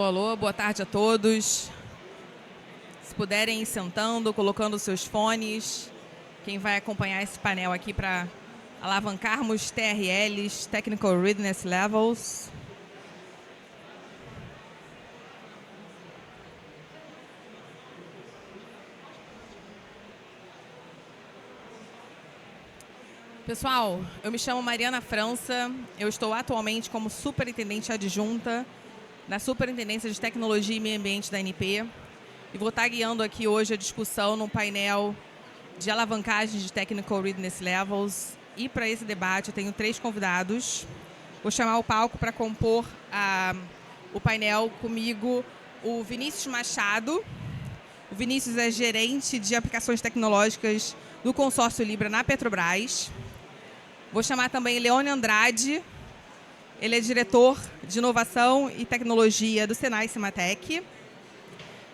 Alô, boa tarde a todos. Se puderem ir sentando, colocando seus fones. Quem vai acompanhar esse painel aqui para alavancarmos TRLs, Technical Readiness Levels. Pessoal, eu me chamo Mariana França, eu estou atualmente como superintendente adjunta na Superintendência de Tecnologia e Meio Ambiente da ANP e vou estar guiando aqui hoje a discussão no painel de alavancagem de Technical Readiness Levels. E para esse debate eu tenho 3 convidados. Vou chamar o palco para compor o painel comigo o Vinícius Machado. O Vinícius é gerente de aplicações tecnológicas do consórcio Libra na Petrobras. Vou chamar também Leone Andrade. Ele é diretor de inovação e tecnologia do Senai Cimatec.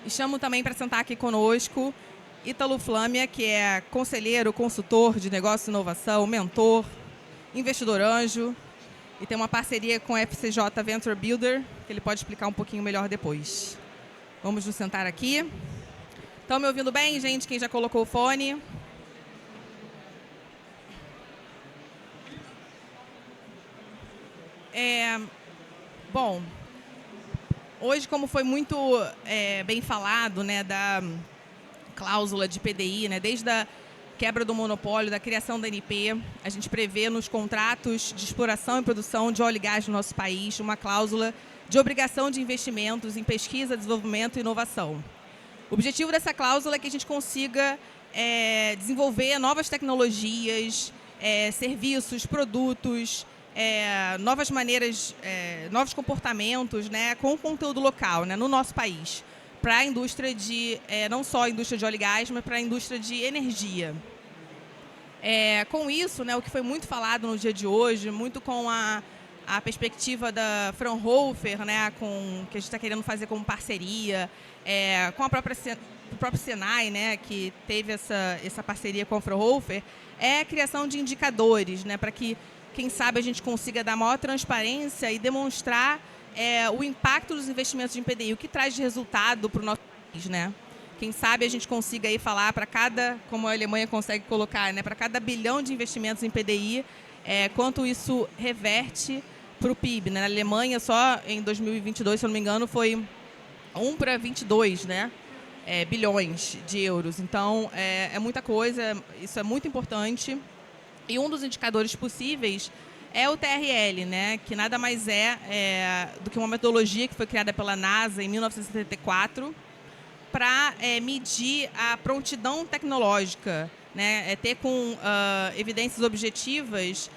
E chamo também para sentar aqui conosco Ítalo Flâmia, que é conselheiro, consultor de negócio e inovação, mentor, investidor anjo e tem uma parceria com a FCJ Venture Builder, que ele pode explicar um pouquinho melhor depois. Vamos nos sentar aqui. Estão me ouvindo bem, gente? Quem já colocou o fone? Bom, hoje, como foi muito bem falado, né, da cláusula de PDI, né, desde a quebra do monopólio, da criação da ANP, a gente prevê nos contratos de exploração e produção de óleo e gás no nosso país uma cláusula de obrigação de investimentos em pesquisa, desenvolvimento e inovação. O objetivo dessa cláusula é que a gente consiga desenvolver novas tecnologias, serviços, produtos, novas maneiras, novos comportamentos, né, com o conteúdo local, né, no nosso país, para a indústria de, não só a indústria de óleo e gás, mas para a indústria de energia. Com isso, né, o que foi muito falado no dia de hoje, muito com a perspectiva da Fraunhofer, né, que a gente está querendo fazer como parceria, com o próprio Senai, né, que teve essa parceria com a Fraunhofer, é a criação de indicadores, né, para que, quem sabe, a gente consiga dar maior transparência e demonstrar o impacto dos investimentos em PDI, o que traz de resultado para o nosso país, né? Quem sabe a gente consiga aí falar para cada, como a Alemanha consegue colocar, né, para cada bilhão de investimentos em PDI, quanto isso reverte para o PIB, né? Na Alemanha, só em 2022, se eu não me engano, foi 1 para 22, né? Bilhões de euros. Então, é muita coisa, isso é muito importante. E um dos indicadores possíveis é o TRL, né, que nada mais é do que uma metodologia que foi criada pela NASA em 1974 para medir a prontidão tecnológica, né, ter com evidências objetivas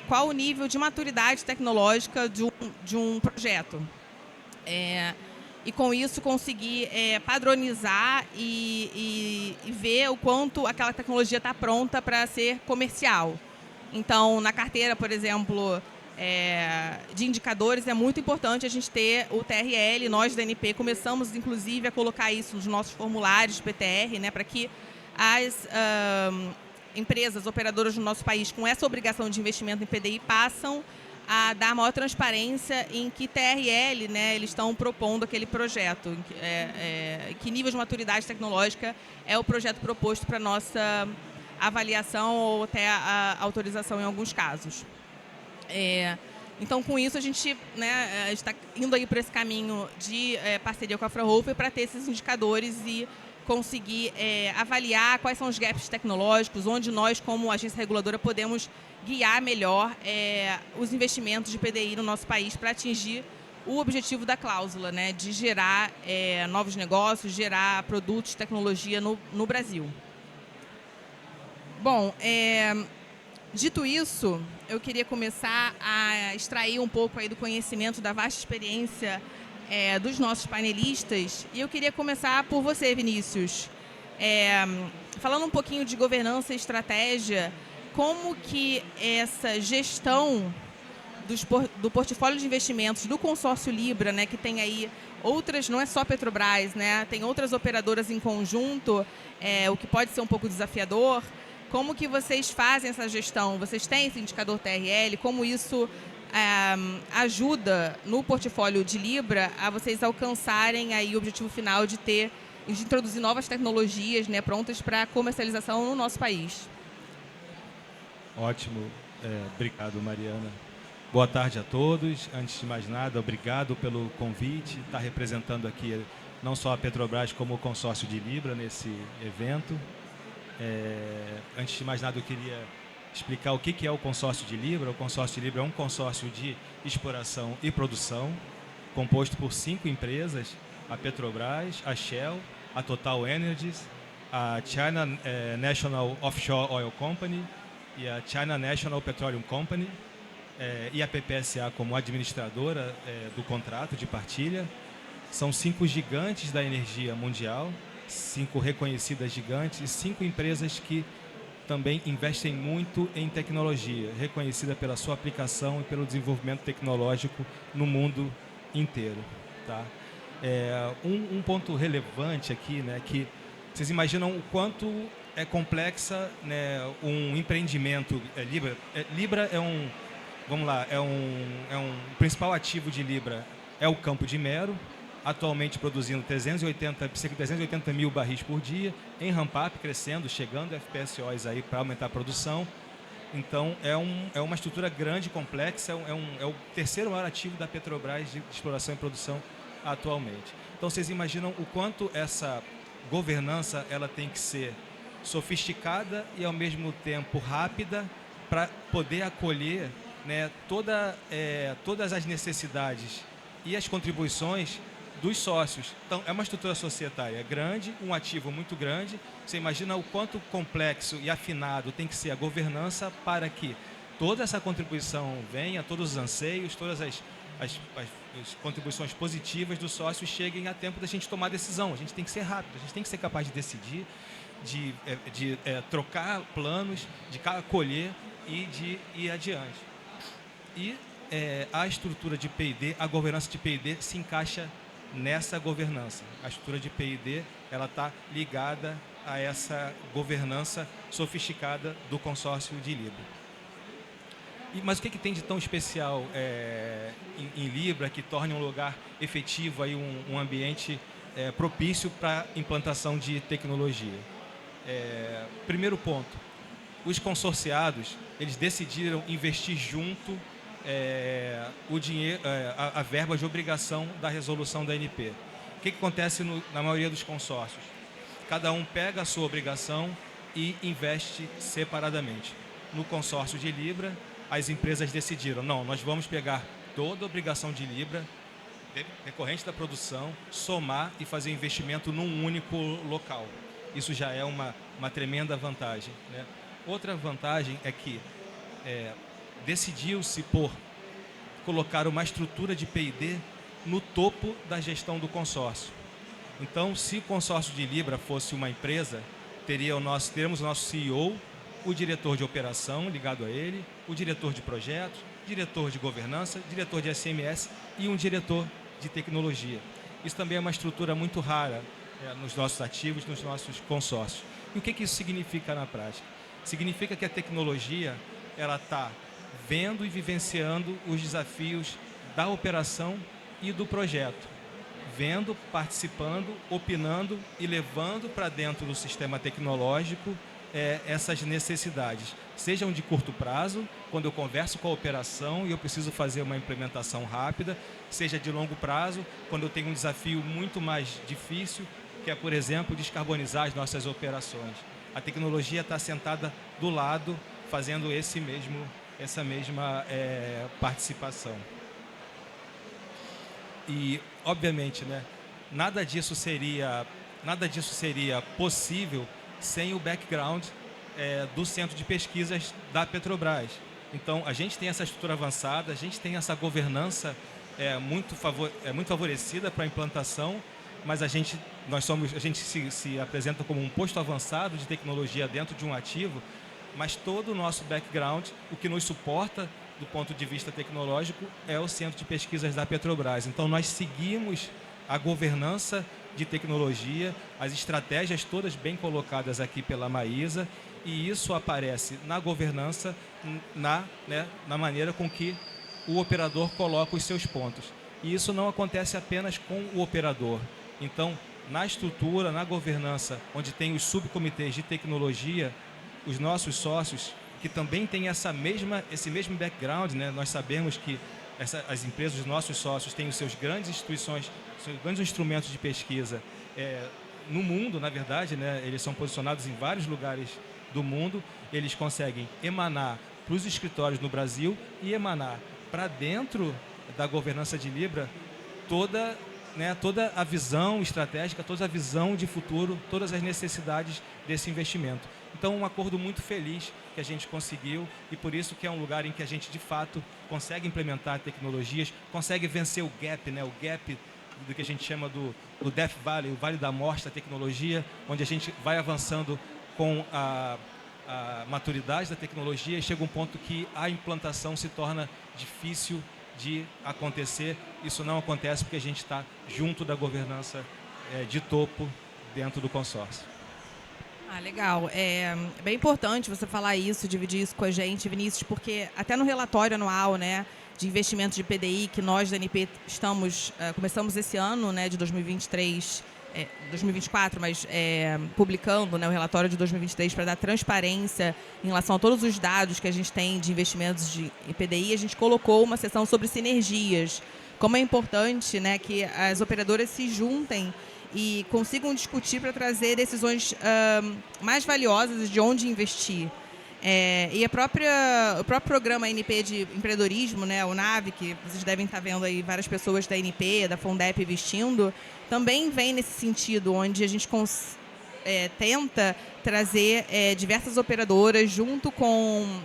qual o nível de maturidade tecnológica de um projeto. E com isso conseguir padronizar e ver o quanto aquela tecnologia está pronta para ser comercial. Então, na carteira, por exemplo, de indicadores, é muito importante a gente ter o TRL. Nós da ANP começamos, inclusive, a colocar isso nos nossos formulários de PTR, né, para que as empresas operadoras do nosso país, com essa obrigação de investimento em PDI, passam a dar maior transparência em que TRL, né, eles estão propondo aquele projeto, que nível de maturidade tecnológica é o projeto proposto para a nossa avaliação ou até a autorização em alguns casos. Então, com isso, a gente está indo aí para esse caminho de parceria com a Fraunhofer para ter esses indicadores e conseguir avaliar quais são os gaps tecnológicos, onde nós, como agência reguladora, podemos guiar melhor os investimentos de PDI no nosso país para atingir o objetivo da cláusula, né, de gerar novos negócios, gerar produtos, tecnologia no Brasil. Bom, dito isso, eu queria começar a extrair um pouco aí do conhecimento, da vasta experiência dos nossos panelistas, e eu queria começar por você, Vinícius. Falando um pouquinho de governança e estratégia, como que essa gestão do portfólio de investimentos do consórcio Libra, né, que tem aí outras, não é só Petrobras, né, tem outras operadoras em conjunto, o que pode ser um pouco desafiador. Como que vocês fazem essa gestão? Vocês têm esse indicador TRL? Como isso ajuda no portfólio de Libra a vocês alcançarem aí o objetivo final de introduzir novas tecnologias, né, prontas para comercialização no nosso país. Ótimo. Obrigado, Mariana. Boa tarde a todos. Antes de mais nada, obrigado pelo convite. Estar representando aqui não só a Petrobras, como o consórcio de Libra nesse evento. Antes de mais nada, eu queria explicar o que é o consórcio de Libra. O consórcio de Libra é um consórcio de exploração e produção, composto por 5 empresas: a Petrobras, a Shell, a Total Energies, a China National Offshore Oil Company e a China National Petroleum Company, e a PPSA como administradora do contrato de partilha. São 5 gigantes da energia mundial, 5 reconhecidas gigantes e 5 empresas que também investem muito em tecnologia, reconhecida pela sua aplicação e pelo desenvolvimento tecnológico no mundo inteiro. Tá? Um ponto relevante aqui, né, que vocês imaginam o quanto é complexa, né, um empreendimento. Libra é um, vamos lá, o principal ativo de Libra é o Campo de Mero, atualmente produzindo cerca de 380 mil barris por dia, em ramp-up, crescendo, chegando a FPSOs aí para aumentar a produção. Então, é uma estrutura grande, complexa, é o terceiro maior ativo da Petrobras de exploração e produção atualmente. Então, vocês imaginam o quanto essa governança ela tem que ser sofisticada e, ao mesmo tempo, rápida para poder acolher, né, todas as necessidades e as contribuições dos sócios. Então, é uma estrutura societária grande, um ativo muito grande. Você imagina o quanto complexo e afinado tem que ser a governança para que toda essa contribuição venha, todos os anseios, todas as contribuições positivas dos sócios cheguem a tempo da gente tomar decisão. A gente tem que ser rápido, a gente tem que ser capaz de decidir, de trocar planos, de acolher e de ir adiante. E a estrutura de P&D, a governança de P&D se encaixa nessa governança. A estrutura de P&D ela está ligada a essa governança sofisticada do consórcio de Libra. Mas o que tem de tão especial em Libra que torne um lugar efetivo, aí, um ambiente propício para a implantação de tecnologia? Primeiro ponto, os consorciados eles decidiram investir junto o dinheiro, a verba de obrigação da resolução da ANP. O que acontece na maioria dos consórcios? Cada um pega a sua obrigação e investe separadamente. No consórcio de Libra, as empresas decidiram, não, nós vamos pegar toda a obrigação de Libra, decorrente da produção, somar e fazer investimento num único local. Isso já é uma tremenda vantagem, né? Outra vantagem é que decidiu-se por colocar uma estrutura de P&D no topo da gestão do consórcio. Então, se o consórcio de Libra fosse uma empresa, teremos o nosso CEO, o diretor de operação ligado a ele, o diretor de projetos, diretor de governança, diretor de SMS e um diretor de tecnologia. Isso também é uma estrutura muito rara nos nossos ativos, nos nossos consórcios. E o que isso significa na prática? Significa que a tecnologia ela está vendo e vivenciando os desafios da operação e do projeto. Vendo, participando, opinando e levando para dentro do sistema tecnológico essas necessidades. Sejam de curto prazo, quando eu converso com a operação e eu preciso fazer uma implementação rápida, seja de longo prazo, quando eu tenho um desafio muito mais difícil, que é, por exemplo, descarbonizar as nossas operações. A tecnologia está sentada do lado, fazendo essa mesma participação. E, obviamente, né, nada disso seria possível sem o background do Centro de Pesquisas da Petrobras. Então, a gente tem essa estrutura avançada, a gente tem essa governança muito favorecida para a implantação, mas a gente se apresenta como um posto avançado de tecnologia dentro de um ativo, mas todo o nosso background, o que nos suporta do ponto de vista tecnológico, é o Centro de Pesquisas da Petrobras. Então, nós seguimos a governança de tecnologia, as estratégias todas bem colocadas aqui pela Maísa, e isso aparece na governança, na maneira com que o operador coloca os seus pontos. E isso não acontece apenas com o operador. Então, na estrutura, na governança, onde tem os subcomitês de tecnologia, os nossos sócios, que também têm esse mesmo background, né? Nós sabemos que as empresas, os nossos sócios, têm os seus grandes instituições, seus grandes instrumentos de pesquisa no mundo, na verdade, né? Eles são posicionados em vários lugares do mundo, eles conseguem emanar para os escritórios no Brasil e emanar para dentro da governança de Libra toda a visão estratégica, toda a visão de futuro, todas as necessidades desse investimento. Então, um acordo muito feliz que a gente conseguiu e por isso que é um lugar em que a gente, de fato, consegue implementar tecnologias, consegue vencer o gap, né? O gap do que a gente chama do Death Valley, o Vale da Morte da tecnologia, onde a gente vai avançando com a maturidade da tecnologia e chega um ponto que a implantação se torna difícil de acontecer. Isso não acontece porque a gente está junto da governança de topo dentro do consórcio. Legal. É bem importante você falar isso, dividir isso com a gente, Vinícius, porque até no relatório anual, né, de investimentos de PDI que nós da ANP começamos esse ano, né, de 2023, 2024, mas publicando, né, o relatório de 2023 para dar transparência em relação a todos os dados que a gente tem de investimentos de PDI, a gente colocou uma seção sobre sinergias. Como é importante, né, que as operadoras se juntem e consigam discutir para trazer decisões mais valiosas de onde investir. E o próprio programa ANP de empreendedorismo, né, o NAV, que vocês devem estar vendo aí várias pessoas da ANP, da Fundep vestindo, também vem nesse sentido, onde a gente tenta trazer diversas operadoras junto com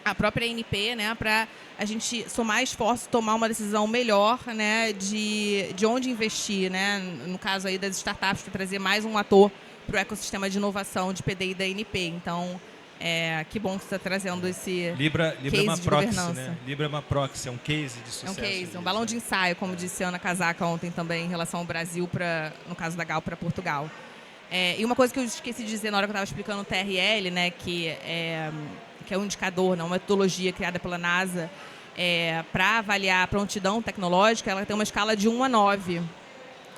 a própria ANP, né, para a gente somar esforço, tomar uma decisão melhor, né, de onde investir, né, no caso aí das startups, para trazer mais um ator para o ecossistema de inovação de PDI da ANP. Então, que bom que você está trazendo esse Libra case é uma de proxy, governança. né? Libra é uma proxy, é um case de sucesso. É um case, um balão de ensaio, como disse a Ana Casaca ontem também, em relação ao Brasil, no caso da Gal, para Portugal. E uma coisa que eu esqueci de dizer na hora que eu estava explicando o TRL, né, que é um indicador, uma metodologia criada pela NASA para avaliar a prontidão tecnológica, ela tem uma escala de 1 a 9,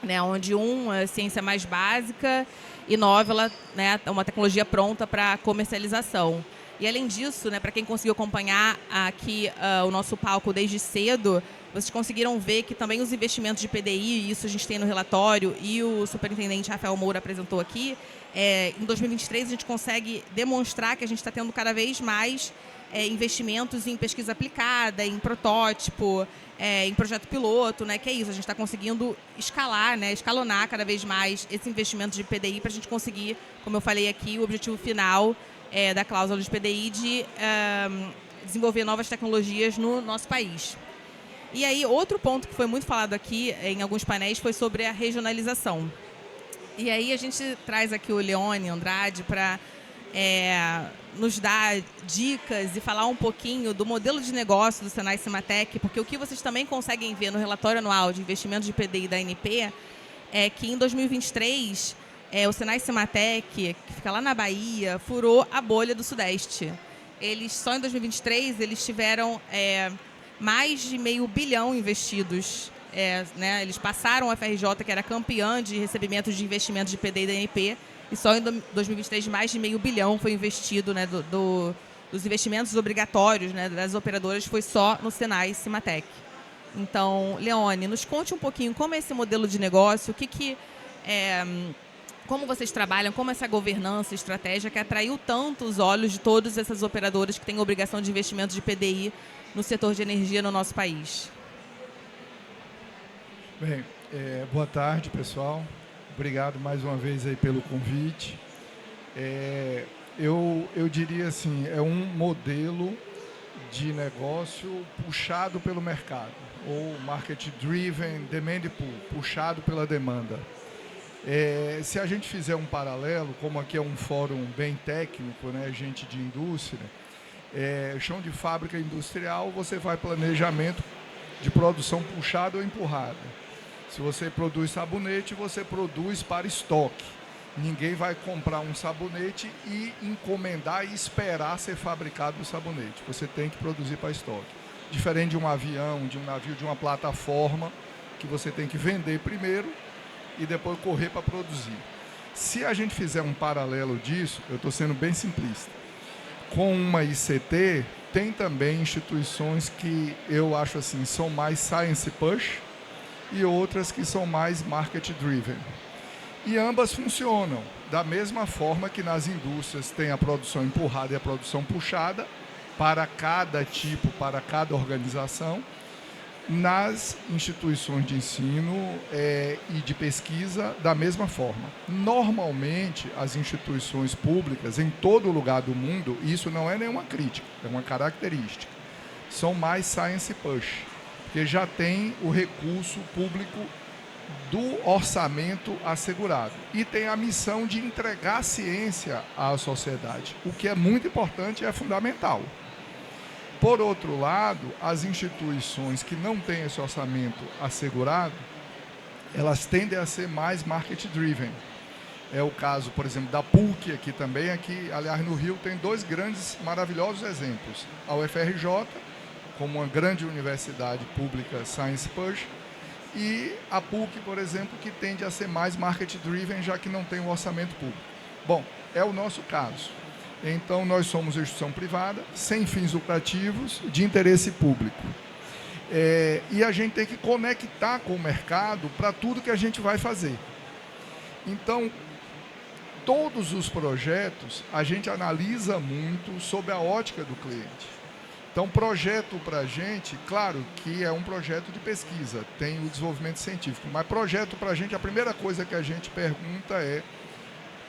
né, onde 1 é a ciência mais básica e 9 ela, né, é uma tecnologia pronta para comercialização. E além disso, né, para quem conseguiu acompanhar aqui o nosso palco desde cedo, vocês conseguiram ver que também os investimentos de PDI, isso a gente tem no relatório e o superintendente Rafael Moura apresentou aqui, em 2023 a gente consegue demonstrar que a gente está tendo cada vez mais investimentos em pesquisa aplicada, em protótipo, em projeto piloto, né, que é isso, a gente está conseguindo escalar, né, escalonar cada vez mais esse investimento de PDI para a gente conseguir, como eu falei aqui, o objetivo final da cláusula de PDI de desenvolver novas tecnologias no nosso país. E aí, outro ponto que foi muito falado aqui em alguns painéis foi sobre a regionalização. E aí a gente traz aqui o Leone Andrade para nos dar dicas e falar um pouquinho do modelo de negócio do Senai Cimatec, porque o que vocês também conseguem ver no relatório anual de investimentos de PDI da ANP é que em 2023 o Senai Cimatec, que fica lá na Bahia, furou a bolha do Sudeste. Só em 2023 eles tiveram mais de R$500 bilhão investidos. Né, eles passaram a FRJ, que era campeã de recebimento de investimentos de PDI da ANP, e só em 2023 mais de R$500 bilhão foi investido, né, dos investimentos obrigatórios, né, das operadoras, foi só no Senai Cimatec. Então, Leone, nos conte um pouquinho como é esse modelo de negócio, como vocês trabalham, como essa governança estratégica que atraiu tanto os olhos de todas essas operadoras que têm obrigação de investimento de PDI no setor de energia no nosso país. Bem, boa tarde, pessoal. Obrigado mais uma vez aí pelo convite. Eu diria assim, é um modelo de negócio puxado pelo mercado, ou market driven, demand pool, puxado pela demanda. Se a gente fizer um paralelo, como aqui é um fórum bem técnico, né, gente de indústria, chão de fábrica industrial, você vai planejamento de produção puxada ou empurrada. Se você produz sabonete, você produz para estoque. Ninguém vai comprar um sabonete e encomendar e esperar ser fabricado o sabonete. Você tem que produzir para estoque. diferente de um avião, de um navio, de uma plataforma, que você tem que vender primeiro e depois correr para produzir. Se a gente fizer um paralelo disso, eu estou sendo bem simplista, com uma ICT, tem também instituições que eu acho assim, são mais science push e outras que são mais market driven. E ambas funcionam da mesma forma que nas indústrias tem a produção empurrada e a produção puxada para cada tipo, para cada organização. Nas instituições de ensino e de pesquisa, da mesma forma. Normalmente, as instituições públicas, em todo lugar do mundo, isso não é nenhuma crítica, é uma característica, são mais science push, porque já tem o recurso público do orçamento assegurado e tem a missão de entregar ciência à sociedade, o que é muito importante e é fundamental. Por outro lado, as instituições que não têm esse orçamento assegurado, elas tendem a ser mais market-driven. É o caso, por exemplo, da PUC aqui também. Aqui, aliás, no Rio tem dois grandes, maravilhosos exemplos. A UFRJ, como uma grande universidade pública Science Push, e a PUC, por exemplo, que tende a ser mais market-driven, já que não tem o orçamento público. Bom, é o nosso caso. Então, nós somos instituição privada, sem fins lucrativos, de interesse público. E a gente tem que conectar com o mercado para tudo que a gente vai fazer. Então, todos os projetos, a gente analisa muito sob a ótica do cliente. Então, projeto para a gente, claro que é um projeto de pesquisa, tem o desenvolvimento científico, mas projeto para a gente, a primeira coisa que a gente pergunta é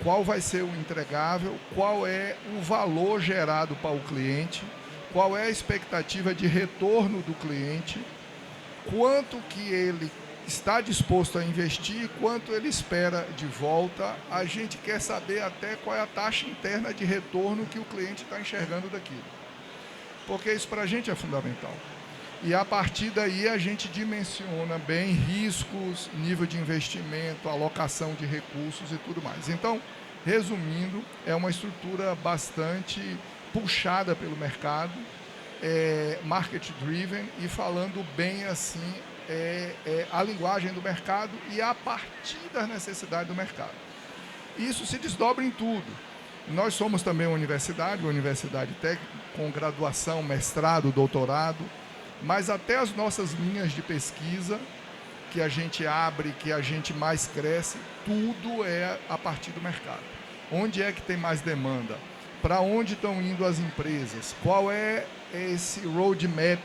qual vai ser o entregável, qual é o valor gerado para o cliente, qual é a expectativa de retorno do cliente, quanto que ele está disposto a investir, quanto ele espera de volta. A gente quer saber até qual é a taxa interna de retorno que o cliente está enxergando daquilo. Porque isso para a gente é fundamental. E a partir daí a gente dimensiona bem riscos, nível de investimento, alocação de recursos e tudo mais. Então, resumindo, é uma estrutura bastante puxada pelo mercado, market driven, e falando bem assim, a linguagem do mercado e a partir das necessidades do mercado. Isso se desdobra em tudo. Nós somos também uma universidade técnica com graduação, mestrado, doutorado, mas até as nossas linhas de pesquisa que a gente abre, que a gente mais cresce, tudo é a partir do mercado. Onde é que tem mais demanda? Para onde estão indo as empresas? Qual é esse roadmap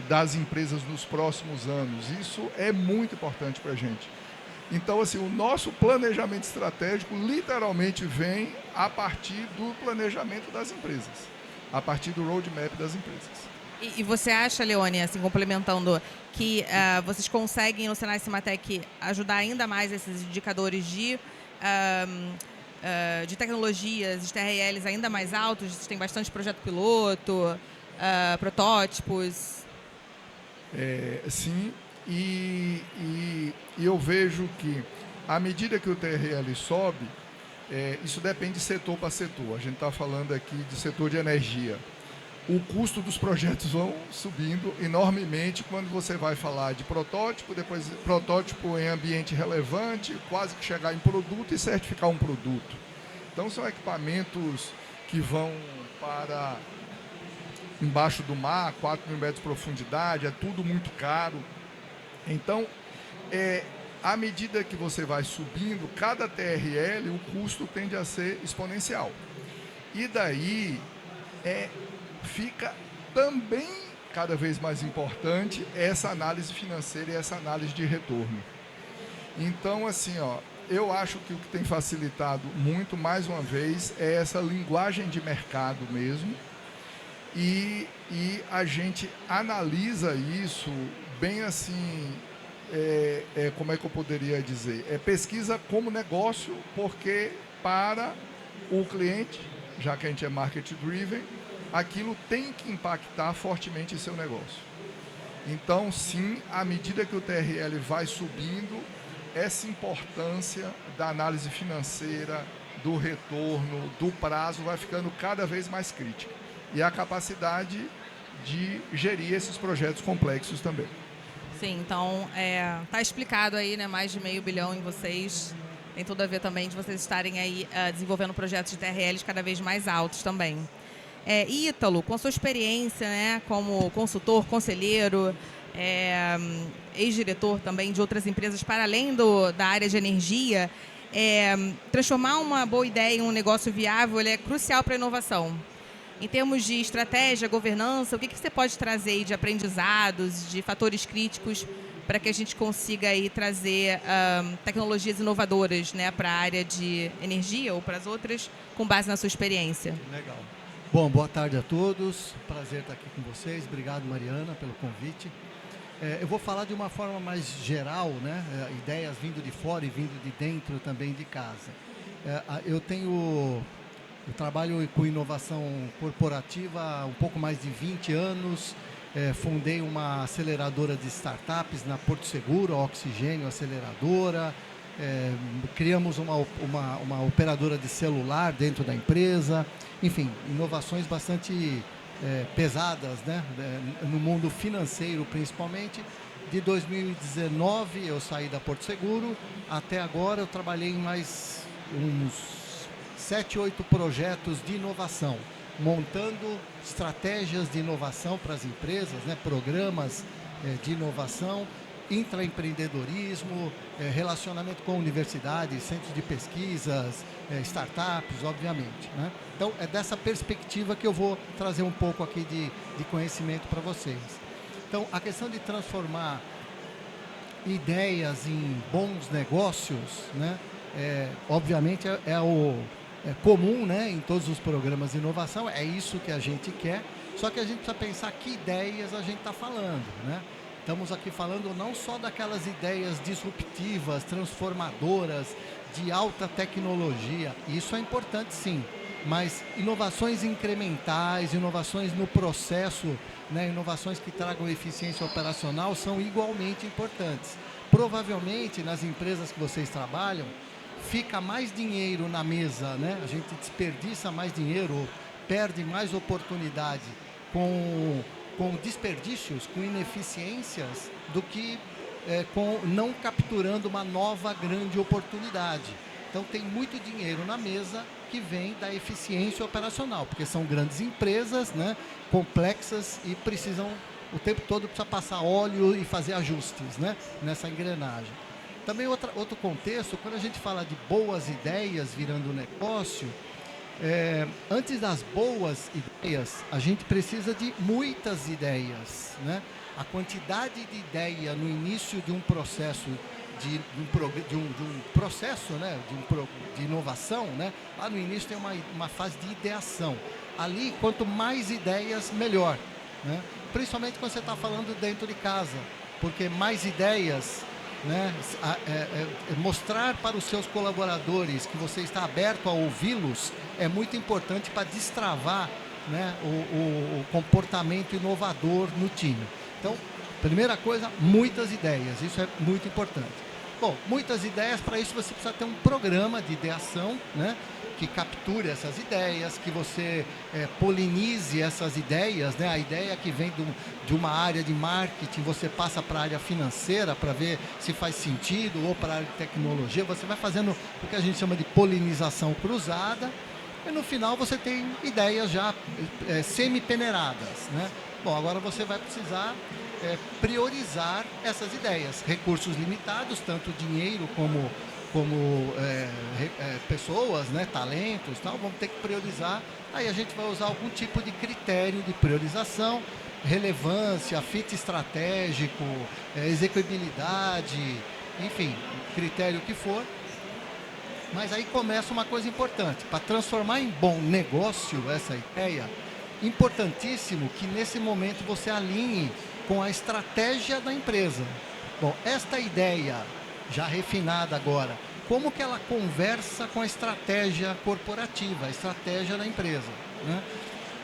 das empresas nos próximos anos? Isso é muito importante para a gente. Então, assim, o nosso planejamento estratégico literalmente vem a partir do planejamento das empresas, a partir do roadmap das empresas. E você acha, Leone, assim, complementando, que vocês conseguem no Senai Cimatec ajudar ainda mais esses indicadores de tecnologias, de TRLs ainda mais altos? Vocês têm bastante projeto piloto, protótipos? Sim, e eu vejo que, à medida que o TRL sobe, isso depende de setor para setor. A gente está falando aqui de setor de energia. O custo dos projetos vão subindo enormemente quando você vai falar de protótipo, depois protótipo em ambiente relevante, quase que chegar em produto e certificar um produto. Então, são equipamentos que vão para embaixo do mar, 4 mil metros de profundidade, é tudo muito caro. Então, à medida que você vai subindo, cada TRL, o custo tende a ser exponencial. E daí, fica também cada vez mais importante essa análise financeira e essa análise de retorno. Então, assim, eu acho que o que tem facilitado muito, mais uma vez, é essa linguagem de mercado mesmo, e a gente analisa isso bem assim, como é que eu poderia dizer? Pesquisa como negócio, porque para o cliente, já que a gente é market driven, aquilo tem que impactar fortemente em seu negócio. Então, sim, à medida que o TRL vai subindo, essa importância da análise financeira, do retorno, do prazo, vai ficando cada vez mais crítica. E a capacidade de gerir esses projetos complexos também. Sim, então tá explicado aí, né, mais de $500 milhão em vocês. Tem tudo a ver também de vocês estarem aí desenvolvendo projetos de TRLs cada vez mais altos também. Ítalo, com a sua experiência, né, como consultor, conselheiro, ex-diretor também de outras empresas para além da área de energia, transformar uma boa ideia em um negócio viável é crucial para a inovação. Em termos de estratégia, governança, o que você pode trazer aí de aprendizados, de fatores críticos para que a gente consiga aí trazer tecnologias inovadoras, né, para a área de energia ou para as outras, com base na sua experiência? Legal. Bom, boa tarde a todos. Prazer estar aqui com vocês. Obrigado, Mariana, pelo convite. Eu vou falar de uma forma mais geral, né? Ideias vindo de fora e vindo de dentro também de casa. Eu trabalho com inovação corporativa há um pouco mais de 20 anos. Fundei uma aceleradora de startups na Porto Seguro, a Oxigênio Aceleradora. Criamos uma operadora de celular dentro da empresa. Enfim, inovações bastante pesadas, né? No mundo financeiro principalmente. De 2019 eu saí da Porto Seguro, até agora eu trabalhei em mais uns 7, 8 projetos de inovação, montando estratégias de inovação para as empresas, né? Programas de inovação, intraempreendedorismo, relacionamento com universidades, centros de pesquisas, startups, obviamente, né? Então, é dessa perspectiva que eu vou trazer um pouco aqui de conhecimento para vocês. Então, a questão de transformar ideias em bons negócios, né? Obviamente, é comum, né, em todos os programas de inovação, é isso que a gente quer, só que a gente precisa pensar que ideias a gente está falando, né? Estamos aqui falando não só daquelas ideias disruptivas, transformadoras, de alta tecnologia, isso é importante sim, mas inovações incrementais, inovações no processo, né, inovações que tragam eficiência operacional são igualmente importantes. Provavelmente nas empresas que vocês trabalham, fica mais dinheiro na mesa, né? A gente desperdiça mais dinheiro, perde mais oportunidade com desperdícios, com ineficiências, do que não capturando uma nova grande oportunidade. Então tem muito dinheiro na mesa que vem da eficiência operacional, porque são grandes empresas, né, complexas e precisam, o tempo todo precisa passar óleo e fazer ajustes, né, nessa engrenagem. Também outro contexto, quando a gente fala de boas ideias virando negócio, antes das boas ideias, a gente precisa de muitas ideias, né? A quantidade de ideia no início de um processo de um processo, né? de inovação, né? Lá no início tem uma fase de ideação. Ali, quanto mais ideias, melhor, né? Principalmente quando você está falando dentro de casa, porque mais ideias, né? Mostrar para os seus colaboradores que você está aberto a ouvi-los é muito importante para destravar, né, o comportamento inovador no time. Então, primeira coisa, muitas ideias, isso é muito importante. Bom, muitas ideias, para isso você precisa ter um programa de ideação, né, que capture essas ideias, que você polinize essas ideias, né? A ideia que vem de uma área de marketing, você passa para a área financeira para ver se faz sentido, ou para a área de tecnologia, você vai fazendo o que a gente chama de polinização cruzada, e no final você tem ideias já semi-peneiradas, né? Bom, agora você vai precisar priorizar essas ideias, recursos limitados, tanto dinheiro como pessoas, né, talentos, tal, vamos ter que priorizar. Aí a gente vai usar algum tipo de critério de priorização, relevância, fit estratégico, execuibilidade, enfim, critério que for. Mas aí começa uma coisa importante, para transformar em bom negócio essa ideia, importantíssimo que nesse momento você alinhe com a estratégia da empresa. Bom, esta ideia já refinada agora, como que ela conversa com a estratégia corporativa, a estratégia da empresa, né?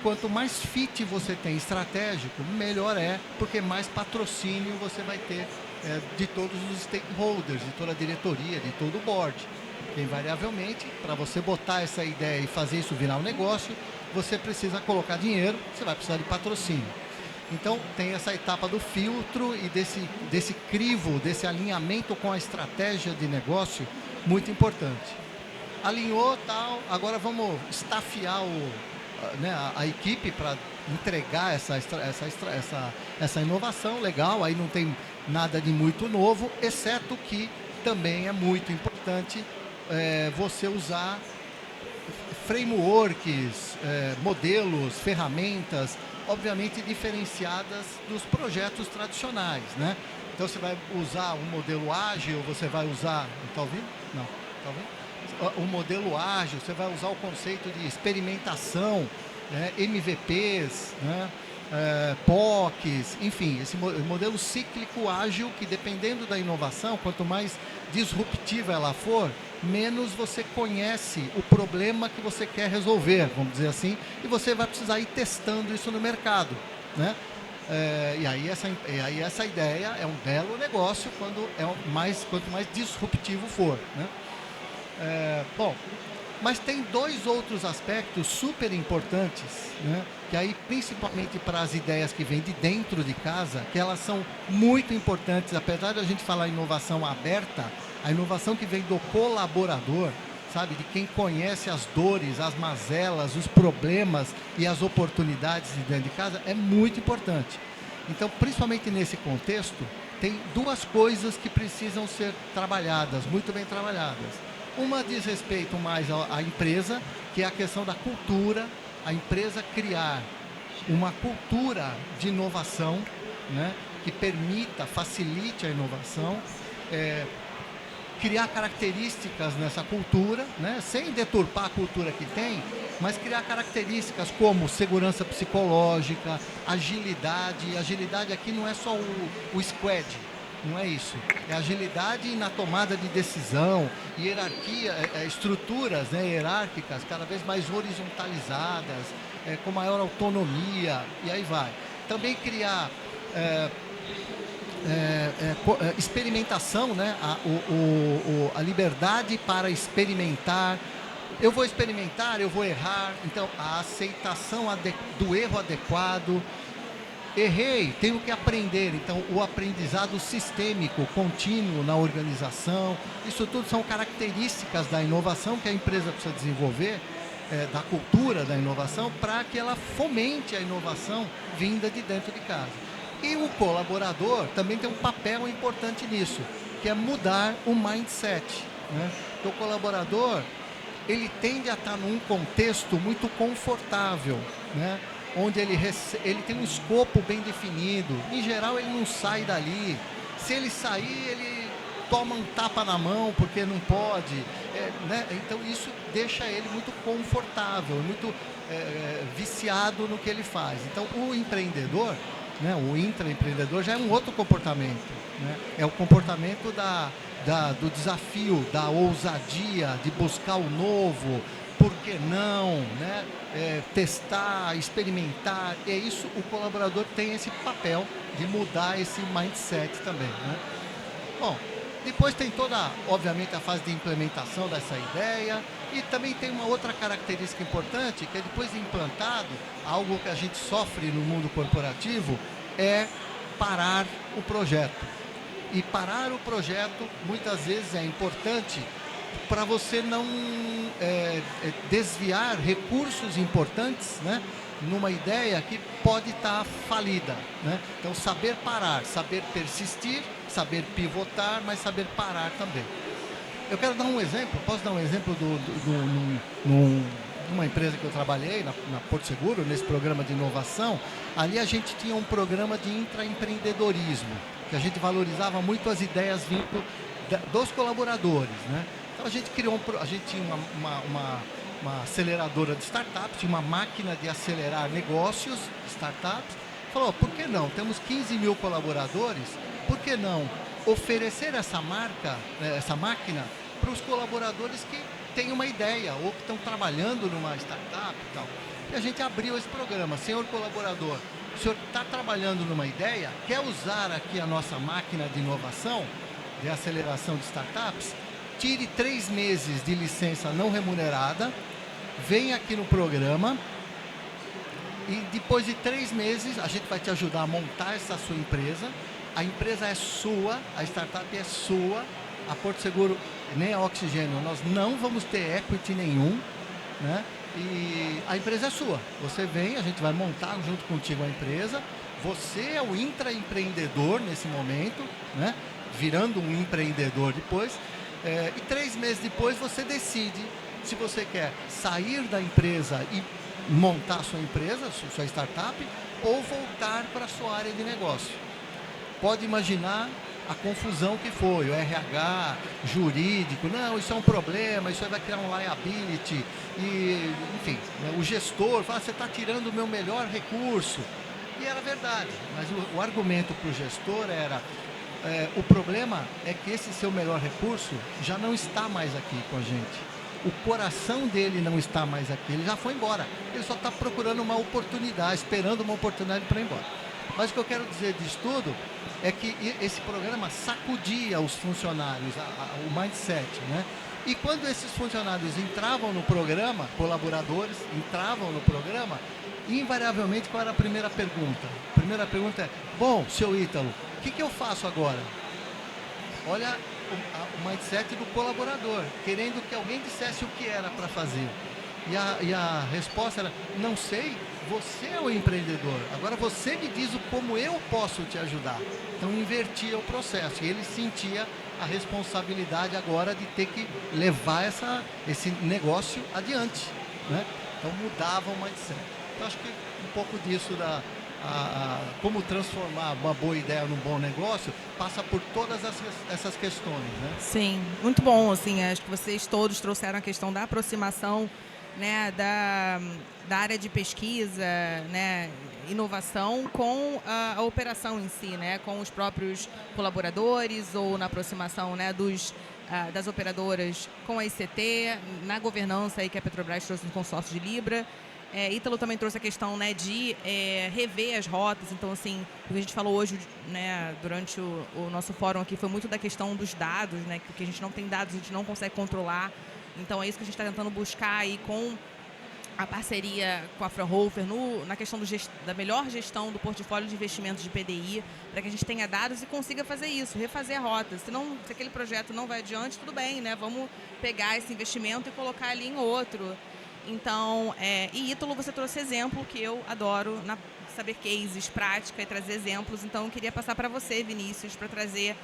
Quanto mais fit você tem estratégico, melhor é, porque mais patrocínio você vai ter de todos os stakeholders, de toda a diretoria, de todo o board. Porque, invariavelmente, para você botar essa ideia e fazer isso virar um negócio, você precisa colocar dinheiro, você vai precisar de patrocínio. Então, tem essa etapa do filtro e desse crivo, desse alinhamento com a estratégia de negócio, muito importante. Alinhou, tal, agora vamos estafiar a equipe para entregar essa inovação legal. Aí não tem nada de muito novo, exceto que também é muito importante você usar frameworks, modelos, ferramentas, obviamente diferenciadas dos projetos tradicionais, né? Então você vai usar um modelo ágil, você vai usar... Está ouvindo? Não. Está ouvindo? O modelo ágil, você vai usar o conceito de experimentação, né? MVPs, né? POCs, enfim, esse modelo cíclico ágil que, dependendo da inovação, quanto mais disruptiva ela for, menos você conhece o problema que você quer resolver, vamos dizer assim, e você vai precisar ir testando isso no mercado, né? E aí essa ideia é um belo negócio quanto mais disruptivo for, né? Bom, mas tem dois outros aspectos super importantes, né? Que aí, principalmente para as ideias que vêm de dentro de casa, que elas são muito importantes, apesar de a gente falar inovação aberta, a inovação que vem do colaborador, sabe, de quem conhece as dores, as mazelas, os problemas e as oportunidades de dentro de casa, é muito importante. Então, principalmente nesse contexto, tem duas coisas que precisam ser trabalhadas, muito bem trabalhadas. Uma diz respeito mais à empresa, que é a questão da cultura, a empresa criar uma cultura de inovação, né, que facilite a inovação, criar características nessa cultura, né, sem deturpar a cultura que tem, mas criar características como segurança psicológica, agilidade. Agilidade aqui não é só o squad, não é isso. É agilidade na tomada de decisão, hierarquia, estruturas, né, hierárquicas cada vez mais horizontalizadas, com maior autonomia, e aí vai. Também criar experimentação, né, a liberdade para experimentar. Eu vou experimentar, eu vou errar, então a aceitação do erro adequado. Errei, tenho que aprender, então o aprendizado sistêmico, contínuo na organização, isso tudo são características da inovação que a empresa precisa desenvolver, da cultura da inovação, para que ela fomente a inovação vinda de dentro de casa. E o colaborador também tem um papel importante nisso, que é mudar o mindset, né? Então, o colaborador, ele tende a estar num contexto muito confortável, né? Onde ele tem um escopo bem definido. Em geral, ele não sai dali. Se ele sair, ele toma um tapa na mão porque não pode, né? Então, isso deixa ele muito confortável, muito viciado no que ele faz. Então, o empreendedor, né, o intraempreendedor, já é um outro comportamento, né? É o comportamento do desafio, da ousadia, de buscar o novo. Por que não, né? Testar, experimentar. É isso, o colaborador tem esse papel de mudar esse mindset também, né? Bom, depois tem toda, obviamente, a fase de implementação dessa ideia, e também tem uma outra característica importante, que é depois de implantado, algo que a gente sofre no mundo corporativo, é parar o projeto. E parar o projeto, muitas vezes, é importante para você não desviar recursos importantes, né, numa ideia que pode estar falida, né? Então, saber parar, saber persistir, saber pivotar, mas saber parar também. Eu quero dar um exemplo, posso dar um exemplo numa empresa que eu trabalhei, na Porto Seguro, nesse programa de inovação. Ali a gente tinha um programa de intraempreendedorismo, que a gente valorizava muito as ideias vindo dos colaboradores, né? Então a gente tinha uma aceleradora de startups, tinha uma máquina de acelerar negócios, startups. Falou, por que não? Temos 15 mil colaboradores, por que não oferecer essa máquina para os colaboradores que têm uma ideia ou que estão trabalhando numa startup e tal. E a gente abriu esse programa. Senhor colaborador, o senhor está trabalhando numa ideia, quer usar aqui a nossa máquina de inovação, de aceleração de startups? Tire 3 meses de licença não remunerada, vem aqui no programa, E depois de 3 meses, a gente vai te ajudar a montar essa sua empresa. A empresa é sua, a startup é sua, a Porto Seguro nem a Oxigênio, nós não vamos ter equity nenhum, né? E a empresa é sua. Você vem, a gente vai montar junto contigo a empresa. Você é o intraempreendedor nesse momento, né? Virando um empreendedor depois. E 3 meses depois você decide se você quer sair da empresa e montar a sua empresa, sua startup, ou voltar para a sua área de negócio. Pode imaginar a confusão que foi, o RH, jurídico, não, isso é um problema, isso aí vai criar um liability, e, enfim, né, o gestor fala, você está tirando o meu melhor recurso. E era verdade, mas o argumento para o gestor era, o problema é que esse seu melhor recurso já não está mais aqui com a gente. O coração dele não está mais aqui, ele já foi embora. Ele só está procurando uma oportunidade, esperando uma oportunidade para ir embora. Mas o que eu quero dizer disso tudo é que esse programa sacudia os funcionários, o mindset, né? E quando esses funcionários entravam no programa, colaboradores entravam no programa, invariavelmente qual era a primeira pergunta? A primeira pergunta é, bom, seu Ítalo, o que eu faço agora? Olha o mindset do colaborador, querendo que alguém dissesse o que era para fazer. E a resposta era, não sei, você é o empreendedor, agora você me diz como eu posso te ajudar. Então invertia o processo e ele sentia a responsabilidade agora de ter que levar esse negócio adiante, né? Então mudava o mindset. Então acho que um pouco disso como transformar uma boa ideia num bom negócio passa por todas essas questões, né? Sim, muito bom, assim, acho que vocês todos trouxeram a questão da aproximação, né, da área de pesquisa, né, inovação com a operação em si, né, com os próprios colaboradores ou na aproximação, né, das operadoras com a ICT, na governança aí que a Petrobras trouxe no consórcio de Libra. Ítalo também trouxe a questão, né, de rever as rotas. Então, assim, o que a gente falou hoje, né, durante o nosso fórum aqui foi muito da questão dos dados, né, que a gente não tem dados, a gente não consegue controlar. Então, é isso que a gente está tentando buscar aí com a parceria com a Fraunhofer na questão da melhor gestão do portfólio de investimentos de PDI, para que a gente tenha dados e consiga fazer isso, refazer a rota. Se aquele projeto não vai adiante, tudo bem, né? Vamos pegar esse investimento e colocar ali em outro. Então, e Ítalo, você trouxe exemplo que eu adoro, saber cases, prática e trazer exemplos. Então, eu queria passar para você, Vinícius, para trazer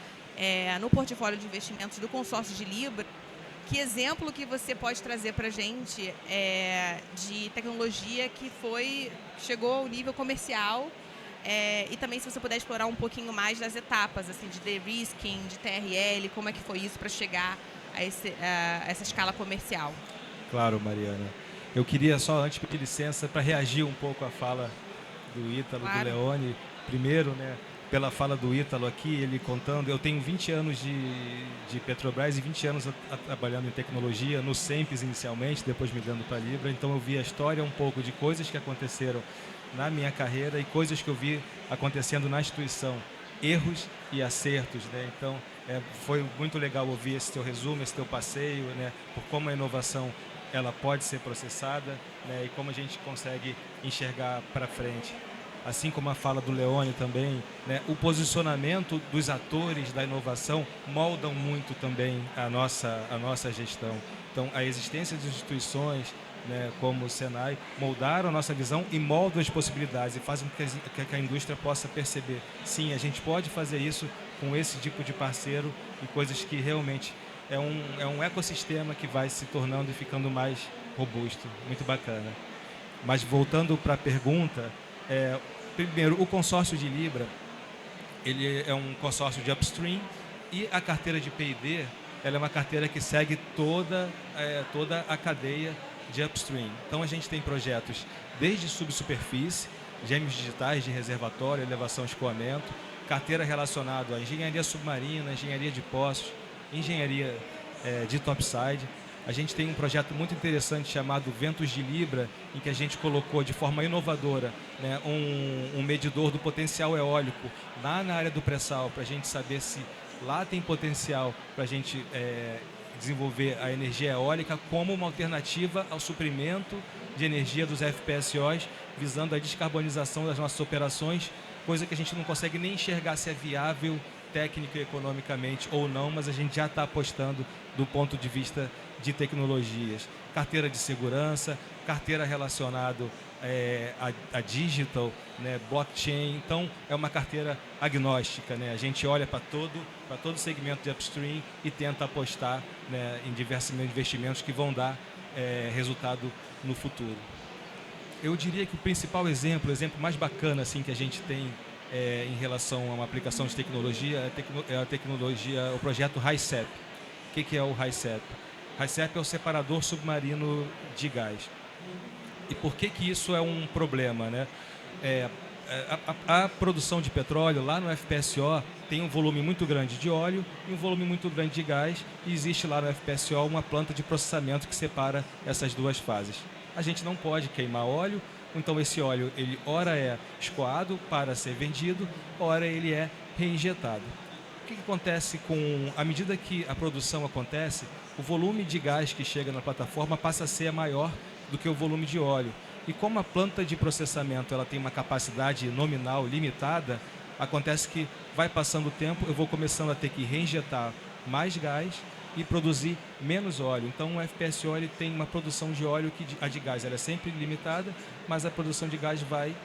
no portfólio de investimentos do consórcio de Libra, que exemplo que você pode trazer para a gente de tecnologia que chegou ao nível comercial, e também se você puder explorar um pouquinho mais das etapas, assim, de de-risking, de TRL, como é que foi isso para chegar a essa escala comercial. Claro, Mariana. Eu queria só, antes, pedir licença para reagir um pouco à fala do Ítalo, claro, do Leone. Primeiro, né, pela fala do Ítalo aqui, ele contando, eu tenho 20 anos de Petrobras e 20 anos trabalhando em tecnologia, no SEMPES inicialmente, depois migrando para a Libra, então eu vi a história um pouco de coisas que aconteceram na minha carreira e coisas que eu vi acontecendo na instituição, erros e acertos, né? Então, foi muito legal ouvir esse teu resumo, esse teu passeio, né, por como a inovação ela pode ser processada, né, e como a gente consegue enxergar para frente. Assim como a fala do Leone também, né, o posicionamento dos atores da inovação moldam muito também a nossa gestão. Então, a existência de instituições, né, como o Senai, moldaram a nossa visão e moldam as possibilidades e fazem com que a indústria possa perceber, sim, a gente pode fazer isso com esse tipo de parceiro e coisas que realmente é um ecossistema que vai se tornando e ficando mais robusto. Muito bacana. Mas voltando para a pergunta, primeiro, o consórcio de Libra, ele é um consórcio de upstream e a carteira de P&D, ela é uma carteira que segue toda a cadeia de upstream. Então, a gente tem projetos desde subsuperfície, gêmeos digitais de reservatório, elevação e escoamento, carteira relacionada à engenharia submarina, engenharia de poços, engenharia de topside. A gente tem um projeto muito interessante chamado Ventos de Libra, em que a gente colocou de forma inovadora, né, um medidor do potencial eólico lá na área do pré-sal, para a gente saber se lá tem potencial para a gente desenvolver a energia eólica como uma alternativa ao suprimento de energia dos FPSOs, visando a descarbonização das nossas operações, coisa que a gente não consegue nem enxergar se é viável técnica e economicamente ou não, mas a gente já está apostando do ponto de vista de tecnologias. Carteira de segurança, carteira relacionada a digital, né, blockchain. Então, é uma carteira agnóstica, né? A gente olha para todo o segmento de upstream e tenta apostar, né, em diversos investimentos que vão dar resultado no futuro. Eu diria que o principal exemplo, o exemplo mais bacana assim, que a gente tem em relação a uma aplicação de tecnologia é o projeto HICEP. O que é o HICEP? HICEP é o separador submarino de gás. E por que isso é um problema, né? A produção de petróleo lá no FPSO tem um volume muito grande de óleo e um volume muito grande de gás, e existe lá no FPSO uma planta de processamento que separa essas duas fases. A gente não pode queimar óleo, então esse óleo, ele ora é escoado para ser vendido, ora ele é reinjetado. O que acontece à medida que a produção acontece, o volume de gás que chega na plataforma passa a ser maior do que o volume de óleo. E como a planta de processamento ela tem uma capacidade nominal limitada, acontece que vai passando o tempo, eu vou começando a ter que reinjetar mais gás e produzir menos óleo. Então o FPSO ele tem uma produção de óleo que a de gás ela é sempre limitada, mas a produção de gás vai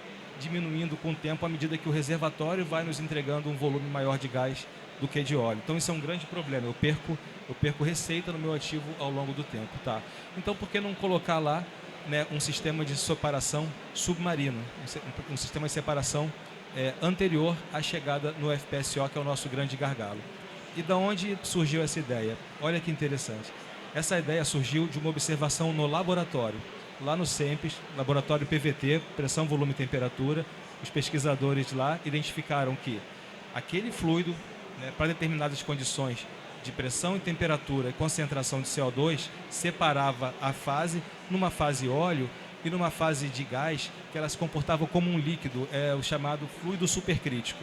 diminuindo com o tempo à medida que o reservatório vai nos entregando um volume maior de gás do que de óleo. Então isso é um grande problema. Eu perco receita no meu ativo ao longo do tempo, tá? Então por que não colocar lá, né, um sistema de separação submarino, um sistema de separação anterior à chegada no FPSO, que é o nosso grande gargalo? E da onde surgiu essa ideia? Olha que interessante. Essa ideia surgiu de uma observação no laboratório, lá no CEMPES, laboratório PVT, pressão, volume e temperatura. Os pesquisadores lá identificaram que aquele fluido, né, para determinadas condições de pressão e temperatura e concentração de CO2, separava a fase numa fase óleo e numa fase de gás, que ela se comportava como um líquido, o chamado fluido supercrítico.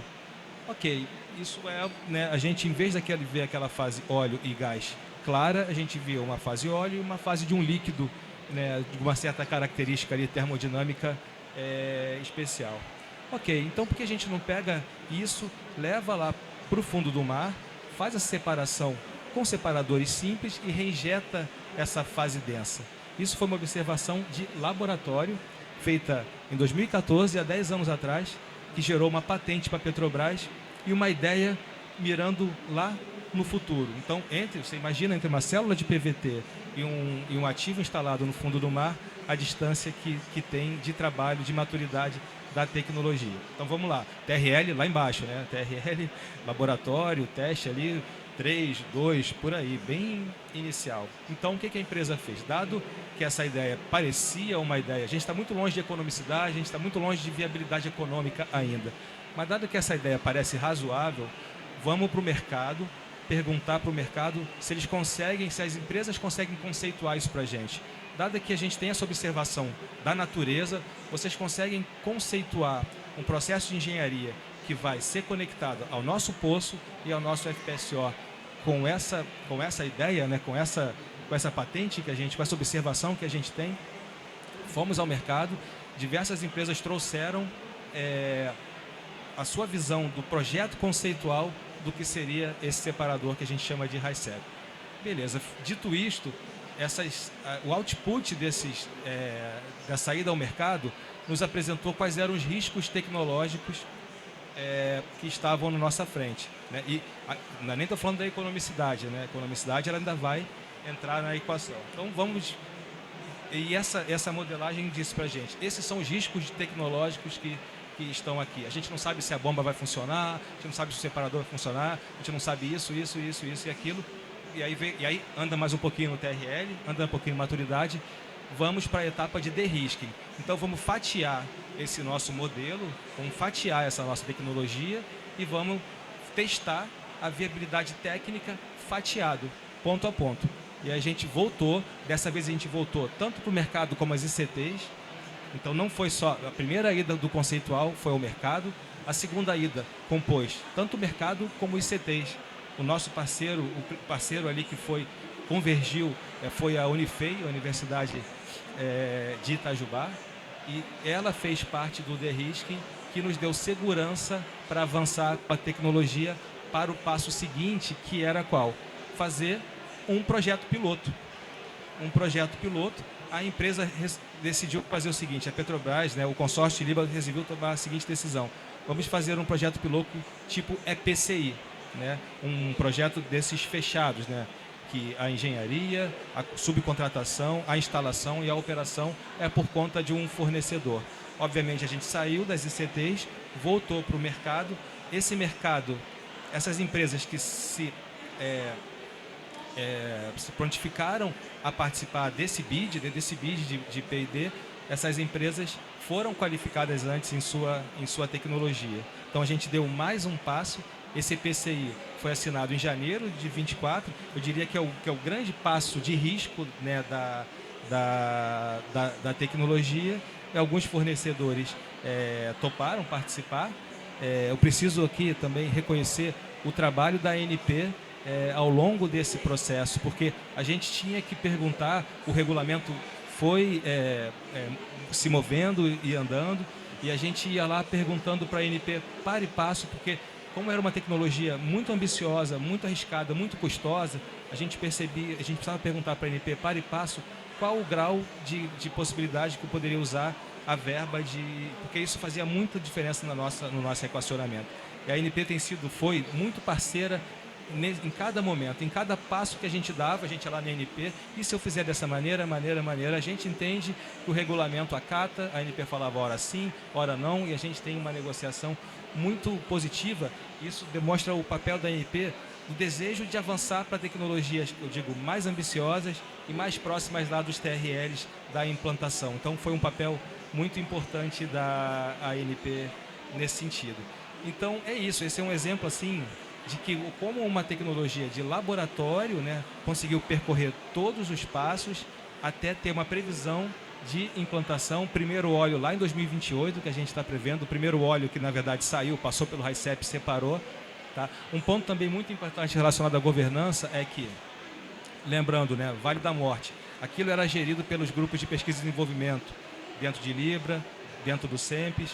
Ok, isso né, a gente, em vez de ver aquela fase óleo e gás clara, a gente vê uma fase óleo e uma fase de um líquido, né, de uma certa característica ali termodinâmica especial. Ok, então por que a gente não pega isso, leva lá para o fundo do mar, faz a separação com separadores simples e reinjeta essa fase densa? Isso foi uma observação de laboratório feita em 2014, há 10 anos atrás, que gerou uma patente para a Petrobras e uma ideia mirando lá no futuro. Então, você imagina, entre uma célula de PVT e um ativo instalado no fundo do mar, a distância que tem de trabalho, de maturidade da tecnologia. Então vamos lá, TRL lá embaixo, né? TRL, laboratório, teste ali, 3, 2, por aí, bem inicial. Então o que a empresa fez? Dado que essa ideia parecia uma ideia, a gente está muito longe de economicidade, a gente está muito longe de viabilidade econômica ainda, mas dado que essa ideia parece razoável, vamos para o mercado, perguntar para o mercado se eles conseguem, se as empresas conseguem conceituar isso para a gente. Dado que a gente tem essa observação da natureza, vocês conseguem conceituar um processo de engenharia que vai ser conectado ao nosso poço e ao nosso FPSO com essa ideia, né, com essa patente que a gente, com essa observação que a gente tem. Fomos ao mercado, diversas empresas trouxeram a sua visão do projeto conceitual do que seria esse separador que a gente chama de HICEP. Beleza, dito isto, o output da saída ao mercado nos apresentou quais eram os riscos tecnológicos que estavam na nossa frente, né? E nem estou falando da economicidade, né? A economicidade ela ainda vai entrar na equação. Então e essa modelagem disse para a gente, esses são os riscos tecnológicos que estão aqui. A gente não sabe se a bomba vai funcionar, a gente não sabe se o separador vai funcionar, a gente não sabe isso e aquilo. E aí anda mais um pouquinho no TRL, anda um pouquinho em maturidade, vamos para a etapa de de-risking. Então vamos fatiar esse nosso modelo, vamos fatiar essa nossa tecnologia e vamos testar a viabilidade técnica fatiado, ponto a ponto. E a gente voltou, dessa vez a gente voltou tanto para o mercado como as ICTs. Então não foi só, a primeira ida do conceitual foi ao mercado, a segunda ida compôs tanto o mercado como os ICTs. O nosso parceiro ali que convergiu, foi a Unifei, a Universidade de Itajubá, e ela fez parte do de-risking, que nos deu segurança para avançar com a tecnologia para o passo seguinte, que era qual? Fazer um projeto piloto. A empresa decidiu fazer o seguinte, a Petrobras, né, o consórcio de Libra resolveu tomar a seguinte decisão: vamos fazer um projeto piloto tipo EPCI, né, um projeto desses fechados, né, que a engenharia, a subcontratação, a instalação e a operação é por conta de um fornecedor. Obviamente a gente saiu das ICTs, voltou para o mercado. Esse mercado, essas empresas que se prontificaram a participar desse bid de P&D, essas empresas foram qualificadas antes em sua tecnologia. Então a gente deu mais um passo. Esse EPCI foi assinado em janeiro de 24. Eu diria que é o grande passo de risco, né, da tecnologia. E alguns fornecedores toparam participar. Eu preciso aqui também reconhecer o trabalho da ANP ao longo desse processo, porque a gente tinha que perguntar, o regulamento foi se movendo e andando, e a gente ia lá perguntando para a ANP para e passo, porque como era uma tecnologia muito ambiciosa, muito arriscada, muito custosa, a gente precisava perguntar para a ANP para e passo qual o grau de possibilidade que eu poderia usar a verba, porque isso fazia muita diferença no nosso equacionamento. E a ANP foi muito parceira em cada momento, em cada passo que a gente dava, a gente ia lá na ANP, e se eu fizer dessa maneira, a gente entende que o regulamento acata, a ANP falava ora sim, ora não, e a gente tem uma negociação muito positiva. Isso demonstra o papel da ANP, o desejo de avançar para tecnologias, eu digo, mais ambiciosas e mais próximas lá dos TRLs da implantação. Então foi um papel muito importante da ANP nesse sentido. Então é isso, esse é um exemplo assim de que como uma tecnologia de laboratório, né, conseguiu percorrer todos os passos até ter uma previsão de implantação. Primeiro óleo lá em 2028, que a gente está prevendo, o primeiro óleo que na verdade saiu, passou pelo RICEP, separou. Tá? Um ponto também muito importante relacionado à governança é que, lembrando, né, Vale da Morte, aquilo era gerido pelos grupos de pesquisa e desenvolvimento, dentro de Libra, dentro do SEMPES,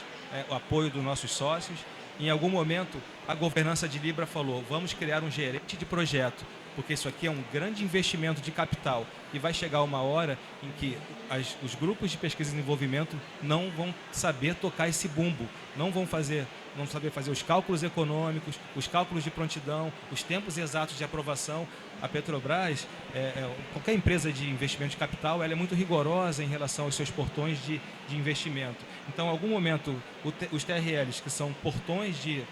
o apoio dos nossos sócios. Em algum momento, a governança de Libra falou, vamos criar um gerente de projeto, porque isso aqui é um grande investimento de capital e vai chegar uma hora em que os grupos de pesquisa e desenvolvimento não vão saber tocar esse bumbo, não saber fazer os cálculos econômicos, os cálculos de prontidão, os tempos exatos de aprovação. A Petrobras, qualquer empresa de investimento de capital, ela é muito rigorosa em relação aos seus portões de investimento. Então, em algum momento, os TRLs, que são portões de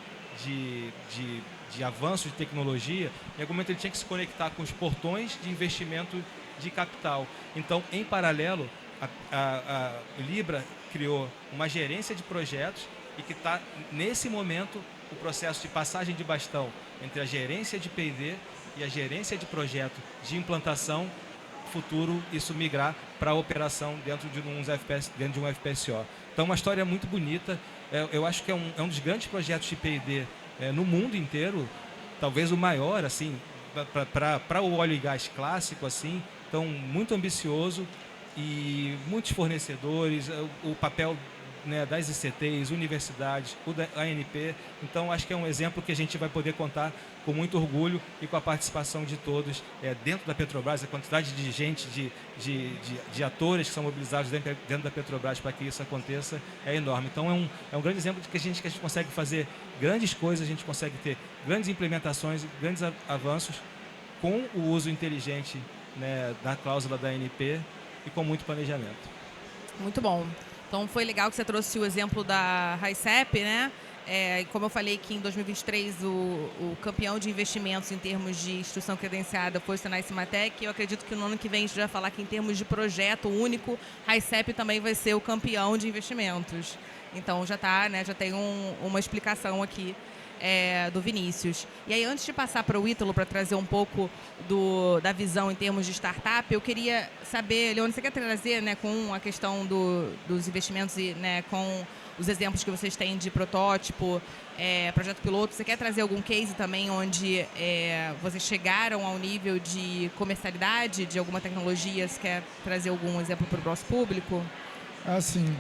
avanço de tecnologia, em algum momento ele tinha que se conectar com os portões de investimento de capital. Então, em paralelo, a Libra criou uma gerência de projetos e que está, nesse momento, o processo de passagem de bastão entre a gerência de P&D e a gerência de projeto de implantação, futuro isso migrar para a operação dentro de um FPSO. Então, uma história muito bonita. Eu acho que é um dos grandes projetos de P&D no mundo inteiro, talvez o maior, assim, para o óleo e gás clássico, assim. Então, muito ambicioso e muitos fornecedores, o papel, né, das ICTs, universidades, o da ANP. Então, acho que é um exemplo que a gente vai poder contar com muito orgulho e com a participação de todos dentro da Petrobras. A quantidade de gente, de atores que são mobilizados dentro da Petrobras para que isso aconteça é enorme. Então, é um grande exemplo de que a gente consegue fazer grandes coisas, a gente consegue ter grandes implementações, grandes avanços com o uso inteligente, né, da cláusula da ANP e com muito planejamento. Muito bom. Então, foi legal que você trouxe o exemplo da RICEP, né? Como eu falei que em 2023 o campeão de investimentos em termos de instituição credenciada foi o Senai Cimatec. Eu acredito que no ano que vem a gente vai falar que em termos de projeto único, a RICEP também vai ser o campeão de investimentos. Então, já tá, né? Já tem uma explicação aqui do Vinícius. E aí, antes de passar para o Ítalo para trazer um pouco da visão em termos de startup, eu queria saber, Leone, você quer trazer, né, com a questão dos investimentos e, né, com os exemplos que vocês têm de protótipo, projeto piloto. Você quer trazer algum case também onde vocês chegaram ao nível de comercialidade de alguma tecnologia? Você quer trazer algum exemplo para o nosso público? Assim,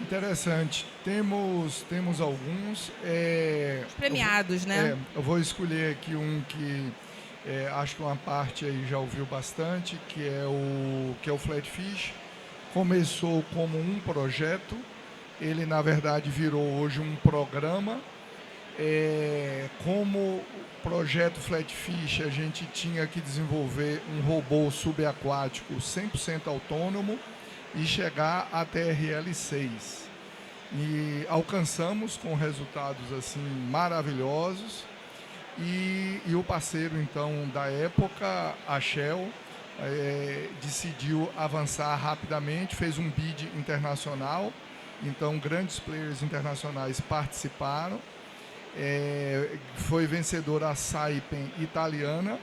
interessante. Temos alguns. Os premiados, né? Eu vou escolher aqui um que acho que uma parte aí já ouviu bastante, que é o Flatfish. Começou como um projeto, ele na verdade virou hoje um programa. Como projeto Flatfish, a gente tinha que desenvolver um robô subaquático 100% autônomo e chegar a TRL6. E alcançamos com resultados assim maravilhosos. E o parceiro então da época, a Shell, decidiu avançar rapidamente, fez um bid internacional, então grandes players internacionais participaram, foi vencedora a Saipem italiana,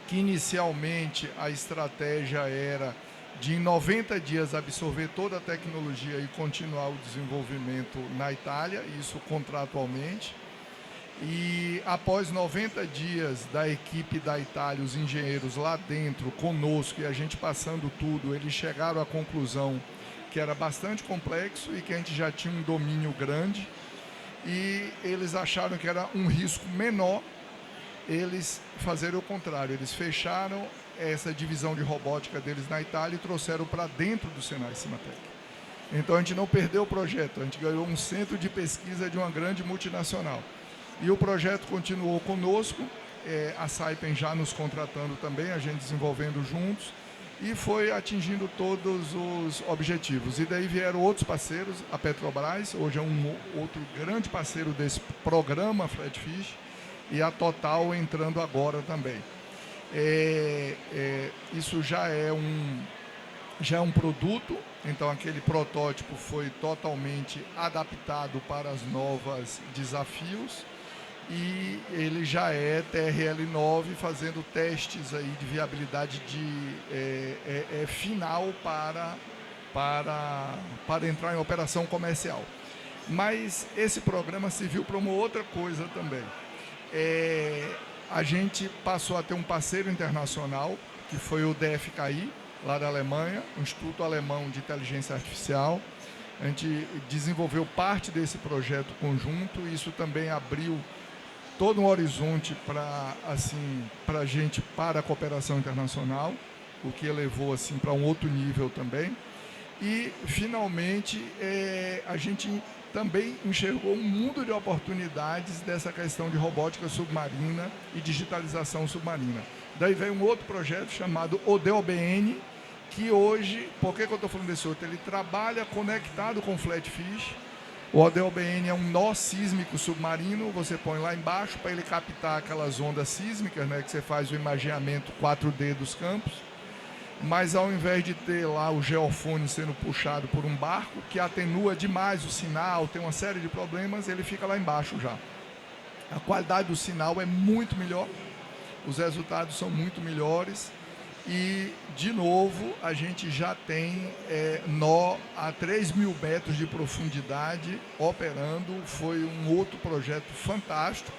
que inicialmente a estratégia era de em 90 dias absorver toda a tecnologia e continuar o desenvolvimento na Itália, isso contratualmente. E após 90 dias da equipe da Itália, os engenheiros lá dentro, conosco, e a gente passando tudo, eles chegaram à conclusão que era bastante complexo e que a gente já tinha um domínio grande. E eles acharam que era um risco menor eles fazerem o contrário. Eles fecharam essa divisão de robótica deles na Itália e trouxeram para dentro do Senai Cimatec. Então a gente não perdeu o projeto, a gente ganhou um centro de pesquisa de uma grande multinacional. E o projeto continuou conosco, a Saipem já nos contratando também, a gente desenvolvendo juntos, e foi atingindo todos os objetivos. E daí vieram outros parceiros, a Petrobras, hoje é um outro grande parceiro desse programa Flatfish, e a Total entrando agora também. Isso já é um produto, então aquele protótipo foi totalmente adaptado para os novos desafios, e ele já é TRL9 fazendo testes aí de viabilidade final para entrar em operação comercial. Mas esse programa serviu para uma outra coisa também. A gente passou a ter um parceiro internacional, que foi o DFKI, lá da Alemanha, o Instituto Alemão de Inteligência Artificial. A gente desenvolveu parte desse projeto conjunto, e isso também abriu todo um horizonte para a gente, para a cooperação internacional, o que elevou assim, para um outro nível também. E, finalmente, a gente também enxergou um mundo de oportunidades dessa questão de robótica submarina e digitalização submarina. Daí veio um outro projeto chamado ODOBN, que hoje, por que eu estou falando desse outro? Ele trabalha conectado com o Flatfish. O ODOBN é um nó sísmico submarino, você põe lá embaixo para ele captar aquelas ondas sísmicas, né, que você faz o imageamento 4D dos campos, mas ao invés de ter lá o geofone sendo puxado por um barco, que atenua demais o sinal, tem uma série de problemas, ele fica lá embaixo já. A qualidade do sinal é muito melhor, os resultados são muito melhores. E, de novo, a gente já tem nó a 3.000 metros de profundidade operando. Foi um outro projeto fantástico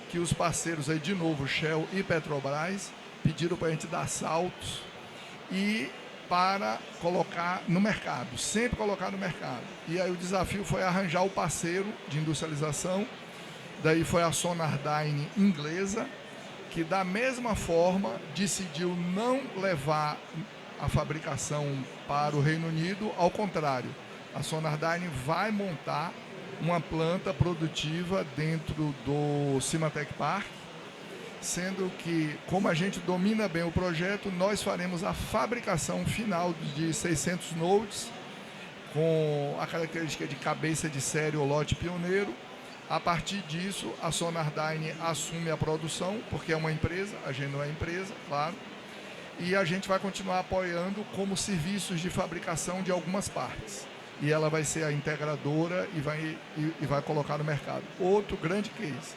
que os parceiros aí, de novo, Shell e Petrobras, pediram para a gente dar saltos e para colocar no mercado, sempre colocar no mercado. E aí o desafio foi arranjar o parceiro de industrialização, daí foi a Sonardyne inglesa, que da mesma forma decidiu não levar a fabricação para o Reino Unido, ao contrário, a Sonardyne vai montar uma planta produtiva dentro do Cimatec Park, sendo que, como a gente domina bem o projeto, nós faremos a fabricação final de 600 nodes, com a característica de cabeça de série ou lote pioneiro. A partir disso, a Sonardyne assume a produção, porque é uma empresa, a gente não é empresa, claro, e a gente vai continuar apoiando como serviços de fabricação de algumas partes. E ela vai ser a integradora e vai colocar no mercado. Outro grande case.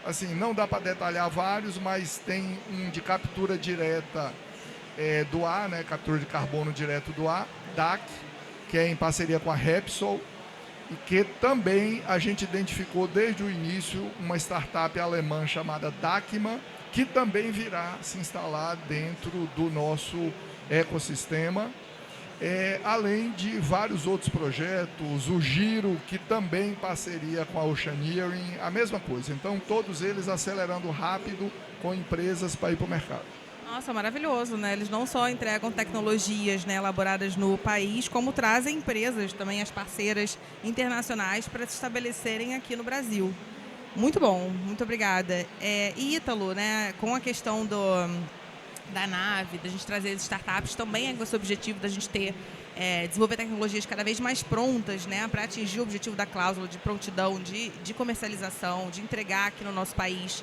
Assim, não dá para detalhar vários, mas tem um de captura direta do ar, né, captura de carbono direto do ar, DAC, que é em parceria com a Repsol. e que também a gente identificou desde o início uma startup alemã chamada Dacma, que também virá se instalar dentro do nosso ecossistema, além de vários outros projetos, o Giro, que também em parceria com a Oceaneering, a mesma coisa. Então, todos eles acelerando rápido com empresas para ir para o mercado. Nossa, maravilhoso, né? Eles não só entregam tecnologias, né, elaboradas no país, como trazem empresas também, as parceiras internacionais, para se estabelecerem aqui no Brasil. Muito bom, muito obrigada. E Ítalo, né, com a questão da nave, da gente trazer as startups, também é esse objetivo da gente desenvolver tecnologias cada vez mais prontas, né, para atingir o objetivo da cláusula de prontidão, de comercialização, de entregar aqui no nosso país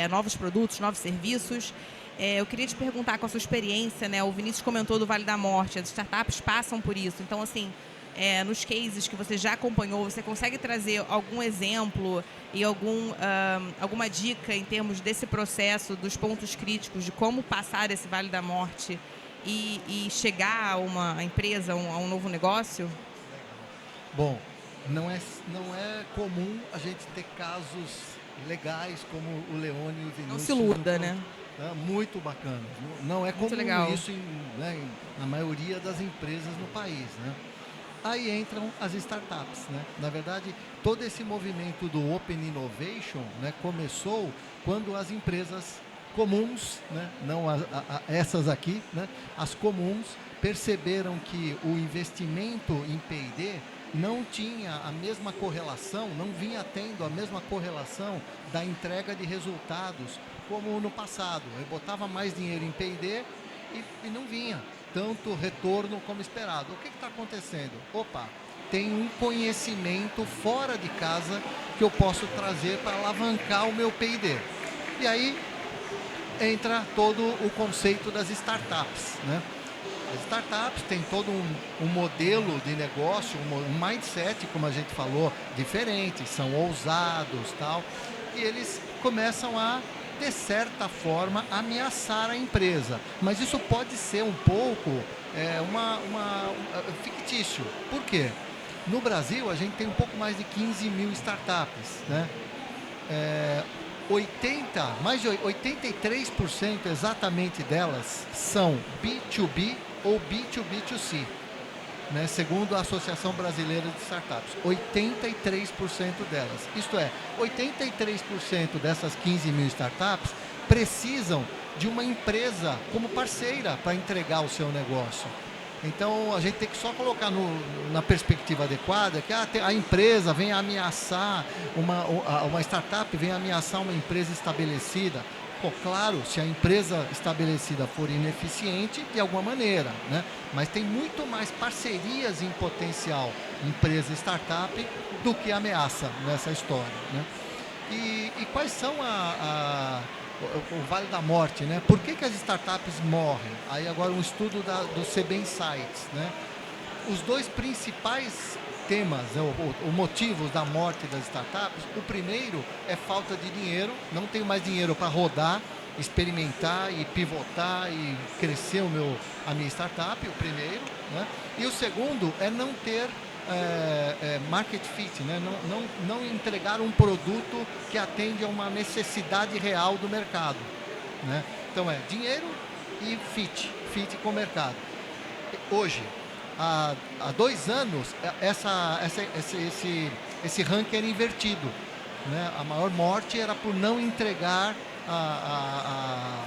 novos produtos, novos serviços. Eu queria te perguntar, com a sua experiência, né, o Vinícius comentou do Vale da Morte, as startups passam por isso. Então, assim, nos cases que você já acompanhou, você consegue trazer algum exemplo e alguma dica em termos desse processo, dos pontos críticos, de como passar esse Vale da Morte e chegar a uma empresa, a um novo negócio? Bom, não é comum a gente ter casos legais como o Leone e o Vinícius. Não se iluda, né? Muito bacana. Não é comum legal. isso na maioria das empresas no país, né? Aí entram as startups, né? Na verdade, todo esse movimento do Open Innovation, né, começou quando as empresas comuns, né, não essas aqui, né, as comuns, perceberam que o investimento em P&D não tinha a mesma correlação, não vinha tendo a mesma correlação da entrega de resultados como no passado. Eu botava mais dinheiro em P&D e não vinha tanto retorno como esperado. O que está acontecendo? Opa, tem um conhecimento fora de casa que eu posso trazer para alavancar o meu P&D. E aí entra todo o conceito das startups, né? As startups têm todo um modelo de negócio, um mindset, como a gente falou, diferente, são ousados, tal, e eles começam a, de certa forma, ameaçar a empresa. Mas isso pode ser um pouco fictício. Por quê? No Brasil, a gente tem um pouco mais de 15 mil startups, né? Mais de 83% exatamente delas são B2B ou B2B2C, né? Segundo a Associação Brasileira de Startups, 83% delas. Isto é, 83% dessas 15 mil startups precisam de uma empresa como parceira para entregar o seu negócio. Então, a gente tem que só colocar na perspectiva adequada que a empresa vem ameaçar, uma startup vem ameaçar uma empresa estabelecida. Pô, claro, se a empresa estabelecida for ineficiente, de alguma maneira, né? Mas tem muito mais parcerias em potencial empresa e startup do que ameaça nessa história, né? E quais são o Vale da Morte, né? Por que as startups morrem? Aí agora um estudo do CB Insights, né? Os dois principais temas, o motivos da morte das startups, o primeiro é falta de dinheiro, não tenho mais dinheiro para rodar, experimentar e pivotar e crescer a minha startup, o primeiro, né? E o segundo é não ter market fit, né? Não entregar um produto que atende a uma necessidade real do mercado, né? Então dinheiro e fit com o mercado. Hoje, há 2 anos, esse ranking era invertido, né? A maior morte era por não entregar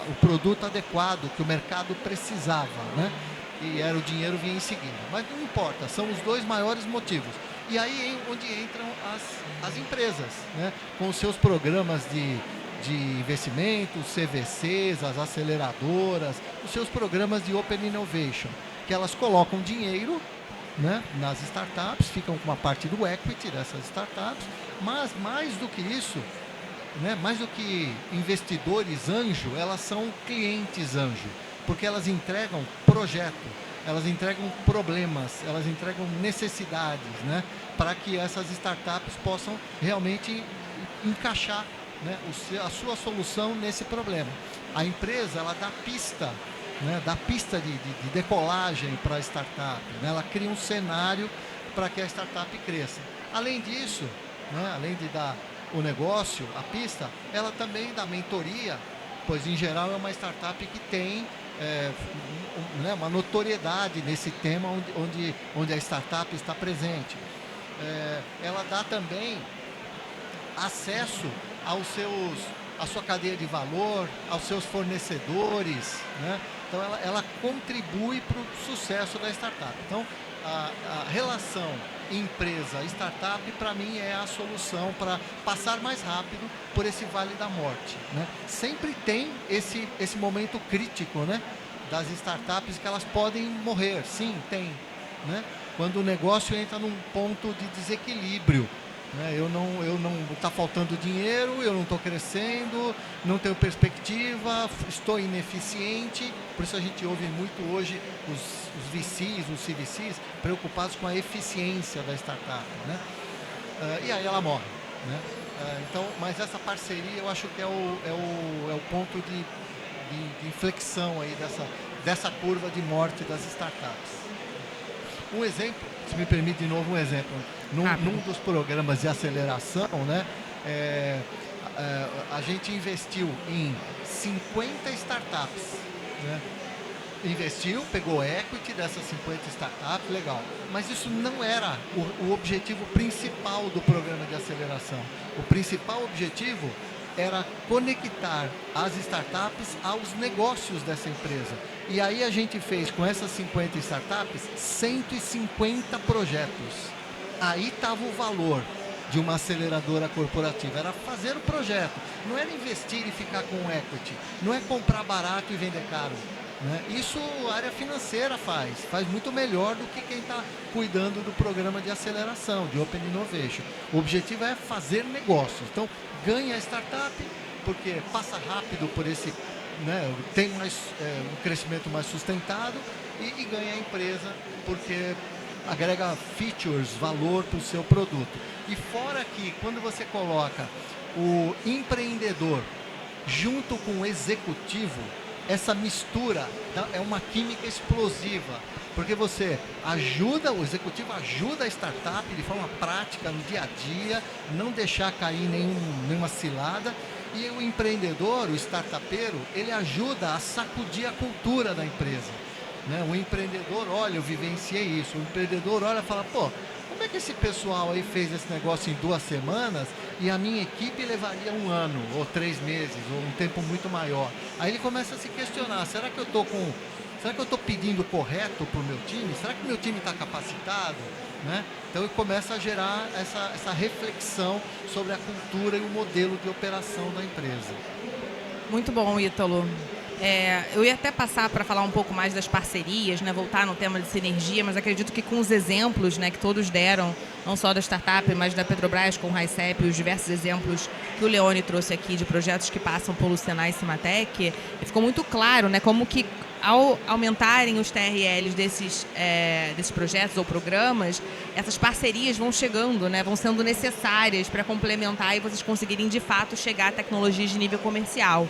o produto adequado que o mercado precisava, né? E o dinheiro vinha em seguida. Mas não importa, são os 2 maiores motivos. E aí onde entram as empresas, né? Com os seus programas de investimento, CVCs, as aceleradoras, os seus programas de Open Innovation, que elas colocam dinheiro, né, nas startups, ficam com uma parte do equity dessas startups, mas mais do que isso, né, mais do que investidores anjo, elas são clientes anjo, porque elas entregam projeto, elas entregam problemas, elas entregam necessidades, né, para que essas startups possam realmente encaixar, né, a sua solução nesse problema. A empresa, ela dá pista, né, dá pista de decolagem para a startup, né, ela cria um cenário para que a startup cresça. Além disso, né, além de dar o negócio, a pista, ela também dá mentoria, pois em geral é uma startup que tem né, uma notoriedade nesse tema onde a startup está presente. Ela dá também acesso à sua cadeia de valor, aos seus fornecedores, né? Então ela contribui para o sucesso da startup. Então a relação empresa-startup, para mim, é a solução para passar mais rápido por esse vale da morte, né? Sempre tem esse momento crítico, né, das startups, que elas podem morrer, sim, tem, né? Quando o negócio entra num ponto de desequilíbrio, né? Está faltando dinheiro, eu não estou crescendo, não tenho perspectiva, estou ineficiente. Por isso a gente ouve muito hoje os VCs, os CVCs, preocupados com a eficiência da startup, né? E aí ela morre, né? Então, mas essa parceria eu acho que é o ponto de inflexão aí dessa curva de morte das startups. Um exemplo, se me permite de novo um exemplo, num dos programas de aceleração, né, a gente investiu em 50 startups, né? Investiu, pegou equity dessas 50 startups, legal. Mas isso não era o objetivo principal do programa de aceleração. O principal objetivo era conectar as startups aos negócios dessa empresa. E aí a gente fez com essas 50 startups 150 projetos. Aí estava o valor de uma aceleradora corporativa, era fazer o projeto, não era investir e ficar com equity, não é comprar barato e vender caro, né? Isso a área financeira faz muito melhor do que quem está cuidando do programa de aceleração, de Open Innovation. O objetivo é fazer negócios. Então, ganha a startup, porque passa rápido por esse, né, tem um crescimento mais sustentado, e ganha a empresa, porque agrega features, valor para o seu produto. E fora que, quando você coloca o empreendedor junto com o executivo, essa mistura é uma química explosiva, porque você ajuda, o executivo ajuda a startup de forma prática, no dia a dia, não deixar cair nenhuma cilada, e o empreendedor, o startupeiro, ele ajuda a sacudir a cultura da empresa, né? O empreendedor olha, eu vivenciei isso, o empreendedor olha e fala, pô, como é que esse pessoal aí fez esse negócio em 2 semanas e a minha equipe levaria 1 ano, ou 3 meses, ou um tempo muito maior? Aí ele começa a se questionar, será que eu estou pedindo correto para o meu time? Será que o meu time está capacitado? Né? Então ele começa a gerar essa reflexão sobre a cultura e o modelo de operação da empresa. Muito bom, Ítalo. Eu ia até passar para falar um pouco mais das parcerias, né, voltar no tema de sinergia, mas acredito que com os exemplos, né, que todos deram, não só da startup, mas da Petrobras com o RICEP, os diversos exemplos que o Leone trouxe aqui de projetos que passam pelo Senai e Cimatec, ficou muito claro, né, como que ao aumentarem os TRLs desses projetos ou programas, essas parcerias vão chegando, né, vão sendo necessárias para complementar e vocês conseguirem de fato chegar a tecnologias de nível comercial.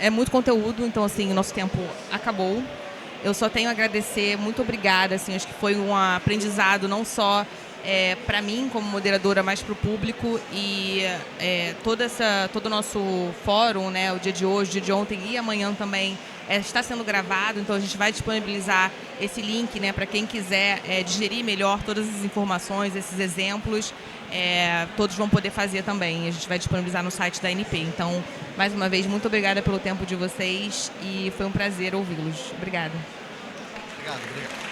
É muito conteúdo, então assim, o nosso tempo acabou. Eu só tenho a agradecer, muito obrigada, assim, acho que foi um aprendizado não só para mim como moderadora, mas para o público, e todo o nosso fórum, né, o dia de hoje, o dia de ontem e amanhã também está sendo gravado, então a gente vai disponibilizar esse link, né, para quem quiser digerir melhor todas as informações, esses exemplos. Todos vão poder fazer também. A gente vai disponibilizar no site da ANP. Então, mais uma vez, muito obrigada pelo tempo de vocês e foi um prazer ouvi-los. Obrigada. Obrigado.